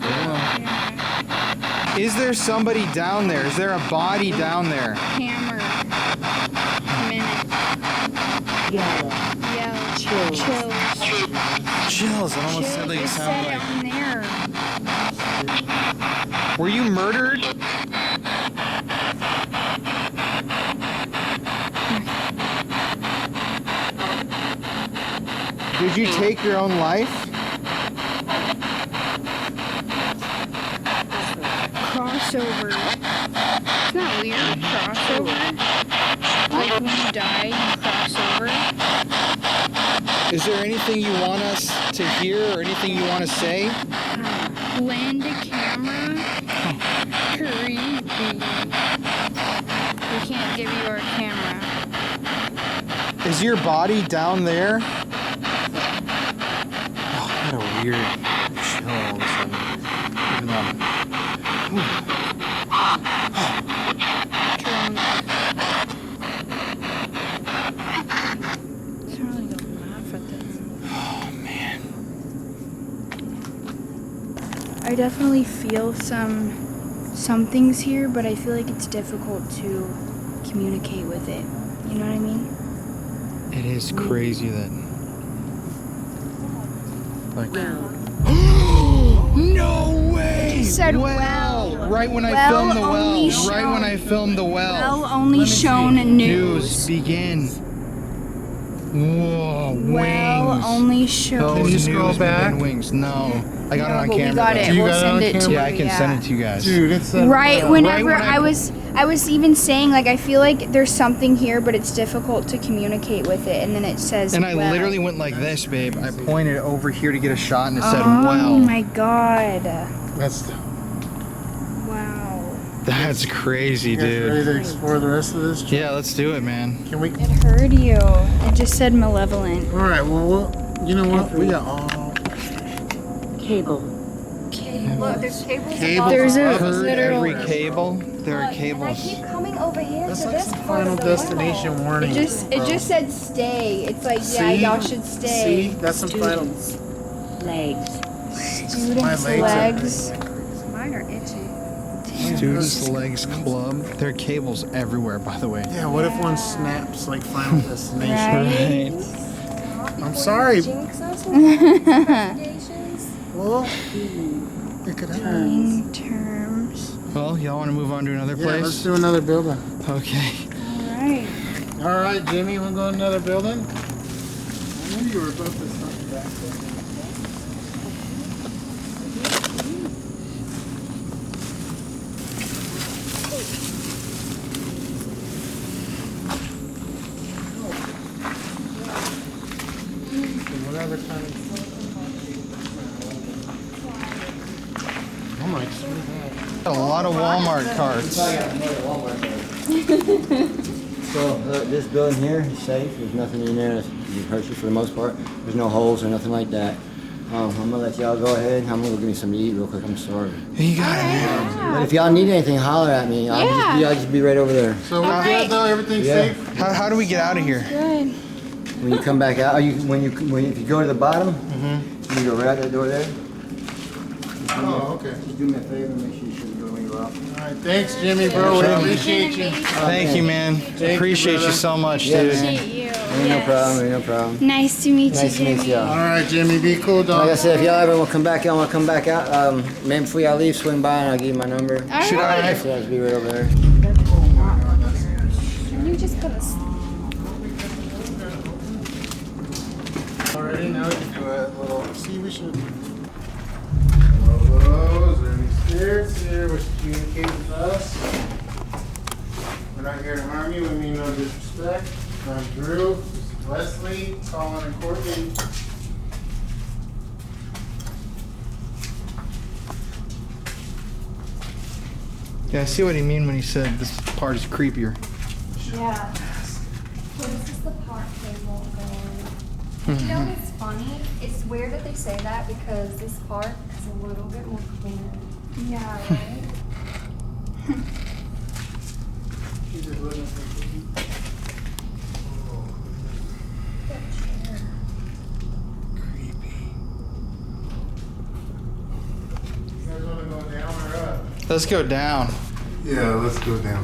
Yeah.
Is there somebody down there? Is there a body down there?
Hammer. Minute.
Yellow.
Yell.
Chills.
Chills.
Chills. It almost
Chills.
sounded like
It
it
said
sounded
it
like.
on there.
Were you murdered? Did you take your own life?
Crossover. Isn't that weird? Crossover? Like when you die, you cross over.
Is there anything you want us to hear or anything you want to say?
Land a camera. Creepy. We can't give you our camera.
Is your body down there? Oh, what a weird chill all of a sudden. Even
Charlie, don't laugh at this.
Oh, man.
I definitely feel some things here, but I feel like it's difficult to communicate with it. You know what I mean?
It is crazy that... Like... No way!
He said well.
Right when I
Well
filmed the
only
well. Right when I filmed the well.
Well only shown
News
news.
begin. Whoa,
Well
wings.
only shown.
Can you
News
scroll back?
begin wings. No. I got it on
but
camera.
we got
though.
it.
You
We'll
got it on
send it to
camera?
you.
Yeah, I can send it to you guys.
Dude, it's that
Right
well.
whenever
Right when
I was even saying, like, I feel like there's something here, but it's difficult to communicate with it, and then it says
And I
well.
literally went like this, babe. I pointed over here to get a shot and it said,
Oh
well.
my god.
That's
Wow.
That's crazy,
you guys ready
dude.
to explore the rest of this?
Yeah, let's do it, man.
Can we?
It heard you. It just said malevolent.
All right. Well, you know what? We got all
Cable.
Look, there's cables.
cables.
There's a
above us.
literal-
Every cable, there are
And I
cables.
keep coming over here
That's
to
like
this
some
part
Final
of the
Destination
world.
warning.
It just said stay. It's like, yeah,
See?
y'all should
See,
stay.
that's some Final.
Legs.
Students'
My legs are
legs.
Mine are itchy.
Students' Legs Club. There are cables everywhere, by the way.
Yeah. What if one snaps like Final Destination?
Right.
I'm sorry.
Jinx us with investigations.
Well, it could happen.
In terms.
Well, y'all want to move on to another
Yeah, let's
place?
do another building.
Okay.
Alright.
All right, Jimmy, we'll go to another building. I knew you were about to something back there. Whatever time. Oh my sweet.
A lot of Walmart carts.
So this building here is safe. There's nothing in there that can hurt you for the most part. There's no holes or nothing like that. I'm gonna let y'all go ahead. I'm gonna go give me something to eat real quick. I'm sorry.
You got it, man.
But if y'all need anything, holler at me. I'll just be right over there.
So we're good though. Everything's
Yeah.
safe.
How do we get out of here?
Good.
When you come back out, if you go to the bottom, you go right out that door there.
Oh, okay.
Just do me a favor, make sure you shouldn't go when you're out.
All right, thanks, Jimmy, bro. We appreciate you.
Thank you, man.
you,
Appreciate you
brother.
so much,
Yeah,
dude.
man.
Appreciate you.
Ain't no problem, ain't no problem.
Nice to meet
Nice to
you,
meet
Jimmy.
y'all.
All right, Jimmy, be cool, dog.
Like I said, if y'all ever want to come back out, maybe before y'all leave, swing by and I'll give you my number.
Should I?
So I'll just be right over there.
You just put us.
Already, now we can do a little. See, we should. Hello, is there any spirits here which communicate with us? We're not here to harm you. We mean no disrespect. I'm Drew. This is Wesley, Colin, and Courtney.
Yeah, I see what he mean when he said this part is creepier.
Yeah. So this is the part they won't go on. You know what's funny? It's weird that they say that because this part is a little bit more cleaner. Yeah, right?
She's just looking for cookies.
Creepy.
You guys want to go down or up?
Let's go down.
Yeah, let's go down.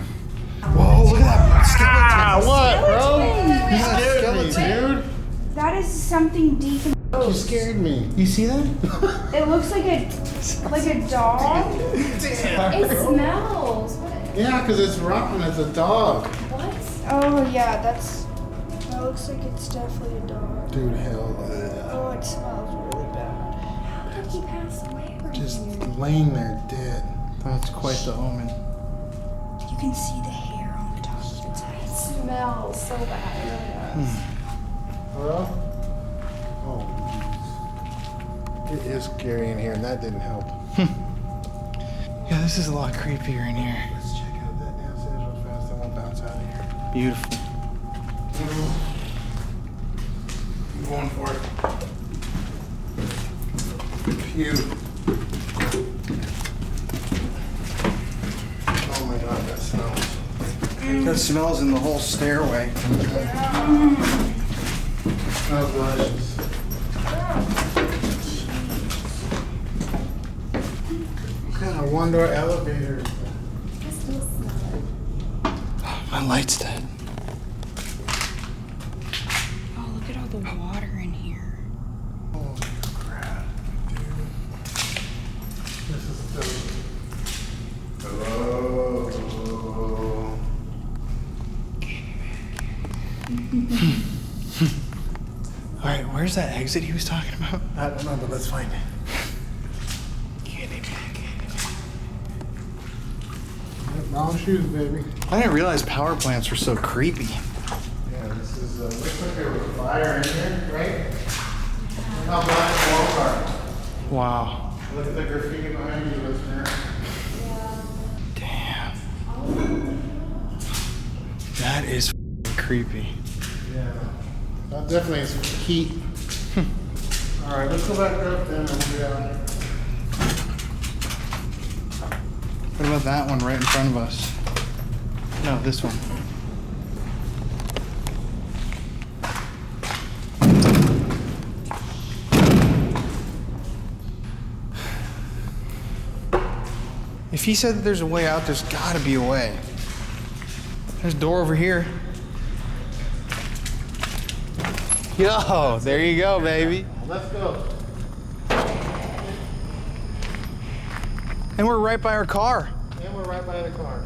Whoa, look at that skeleton.
What, bro? You
Yeah,
scared me,
skeleton.
dude.
That is something deep in
You scared me.
You see that?
It looks like a dog.
It smells. What?
Yeah, because it's rotten as a dog.
What?
Oh yeah, that's That looks like it's definitely a dog.
Dude, hell.
Oh, it smells really bad.
How did he pass away right
Just
here?
laying there dead.
That's quite the omen.
You can see the hair on the top of its head.
It smells so bad. It really does.
Hello? Oh, jeez. It is scary in here, and that didn't help.
Yeah, this is a lot creepier in here.
Let's check out that downstairs real fast. I won't bounce out of here.
Beautiful.
I'm going for it. Phew. Oh my god, that smells.
That smells in the whole stairway.
Smells delicious. What kind of one-door elevator?
My light's dead.
Oh, look at all the water in here.
Holy crap, dude. This is dope. Hello.
All right, where's that exit he was talking about?
I don't know, but let's find it. Wrong shoes, baby.
I didn't realize power plants were so creepy.
Yeah, this is, looks like there was a fire in here, right? Look how black the walls are.
Wow.
Look at the graffiti behind you, listener.
Damn. That is creepy.
Yeah. That definitely is heat. All right, let's go back up then and we'll get out here.
What about that one right in front of us? No, this one. If he said that there's a way out, there's gotta be a way. There's a door over here. Yo, there you go, baby.
Let's go.
And we're right by our car.
And we're right by the car.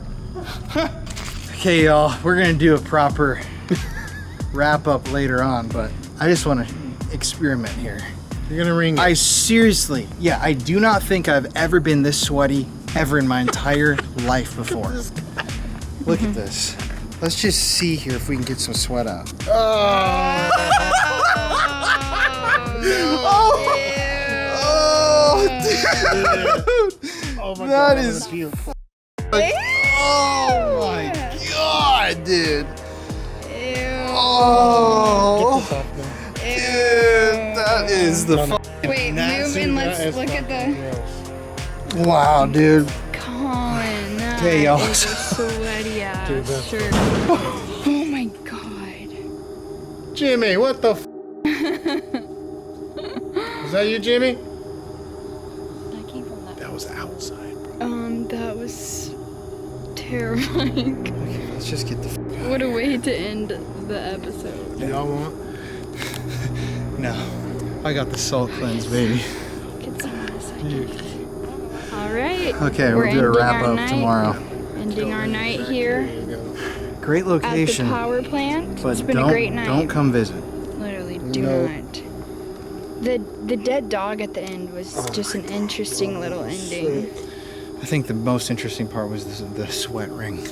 Okay, y'all, we're gonna do a proper wrap up later on, but I just wanna experiment here.
You're gonna ring it.
I seriously, yeah, I do not think I've ever been this sweaty ever in my entire life before. Look at this. Let's just see here if we can get some sweat out. Oh, dude.
Oh my
That
god.
is oh my god, dude. Oh, dude, that is the
Wait, move and let's look at the.
wow, dude.
Colin, that
Okay, y'all.
is a sweaty ass shirt. Oh my god.
Jimmy, what the f? Is that you, Jimmy?
That came from that.
That was outside.
That was terrifying.
Let's just get the out.
What a way to end the episode.
Y'all want?
No, I got the salt cleanse, baby.
Get some in a second. All right.
Okay,
We're
we'll do a
ending
wrap
our
up
night.
tomorrow.
Ending our night here
Great
at the
location,
power plant.
but
It's been a great night.
don't come visit.
Literally, do not. The dead dog at the end was just an interesting little ending.
I think the most interesting part was the sweat ring.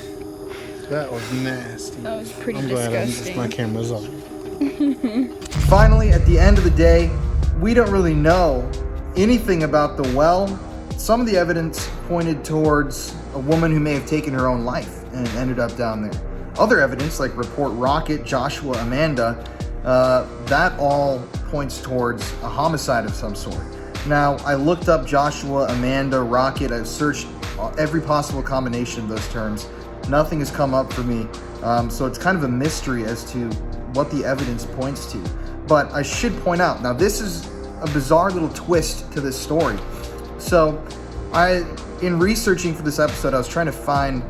That was nasty.
That was pretty
I'm glad
disgusting.
my camera's off.
Finally, at the end of the day, we don't really know anything about the well. Some of the evidence pointed towards a woman who may have taken her own life and ended up down there. Other evidence, like report Rocket, Joshua, Amanda, that all points towards a homicide of some sort. Now, I looked up Joshua, Amanda, Rocket. I've searched every possible combination of those terms. Nothing has come up for me. So it's kind of a mystery as to what the evidence points to. But I should point out, now this is a bizarre little twist to this story. So in researching for this episode, I was trying to find,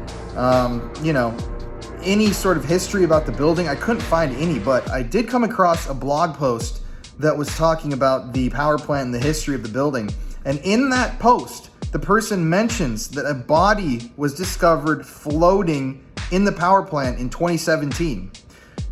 any sort of history about the building. I couldn't find any, but I did come across a blog post that was talking about the power plant and the history of the building. And in that post, the person mentions that a body was discovered floating in the power plant in 2017.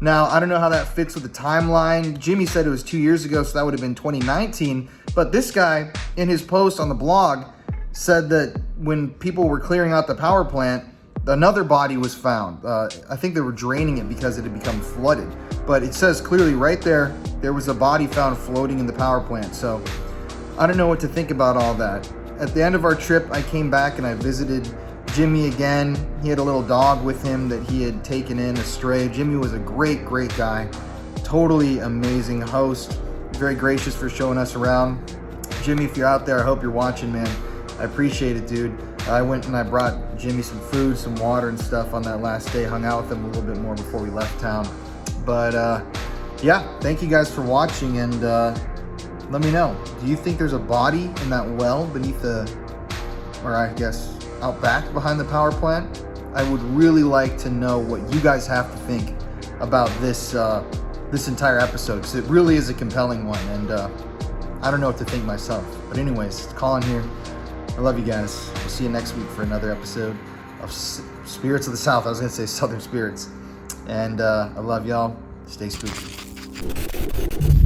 Now, I don't know how that fits with the timeline. Jimmy said it was 2 years ago, so that would have been 2019. But this guy, in his post on the blog, said that when people were clearing out the power plant, another body was found. I think they were draining it because it had become flooded. But it says clearly right there, there was a body found floating in the power plant. So I don't know what to think about all that. At the end of our trip, I came back and I visited Jimmy again. He had a little dog with him that he had taken in astray. Jimmy was a great guy. Totally amazing host. Very gracious for showing us around. Jimmy, if you're out there, I hope you're watching, man. I appreciate it, dude. I went and I brought Jimmy some food, some water and stuff on that last day. Hung out with him a little bit more before we left town. But yeah, thank you guys for watching, and let me know. Do you think there's a body in that well beneath or I guess out back behind the power plant? I would really like to know what you guys have to think about this this entire episode, because it really is a compelling one, and I don't know what to think myself. But anyways, it's Colin here. I love you guys. We'll see you next week for another episode of Spirits of the South. I was going to say Southern Spirits. And I love y'all. Stay spooky.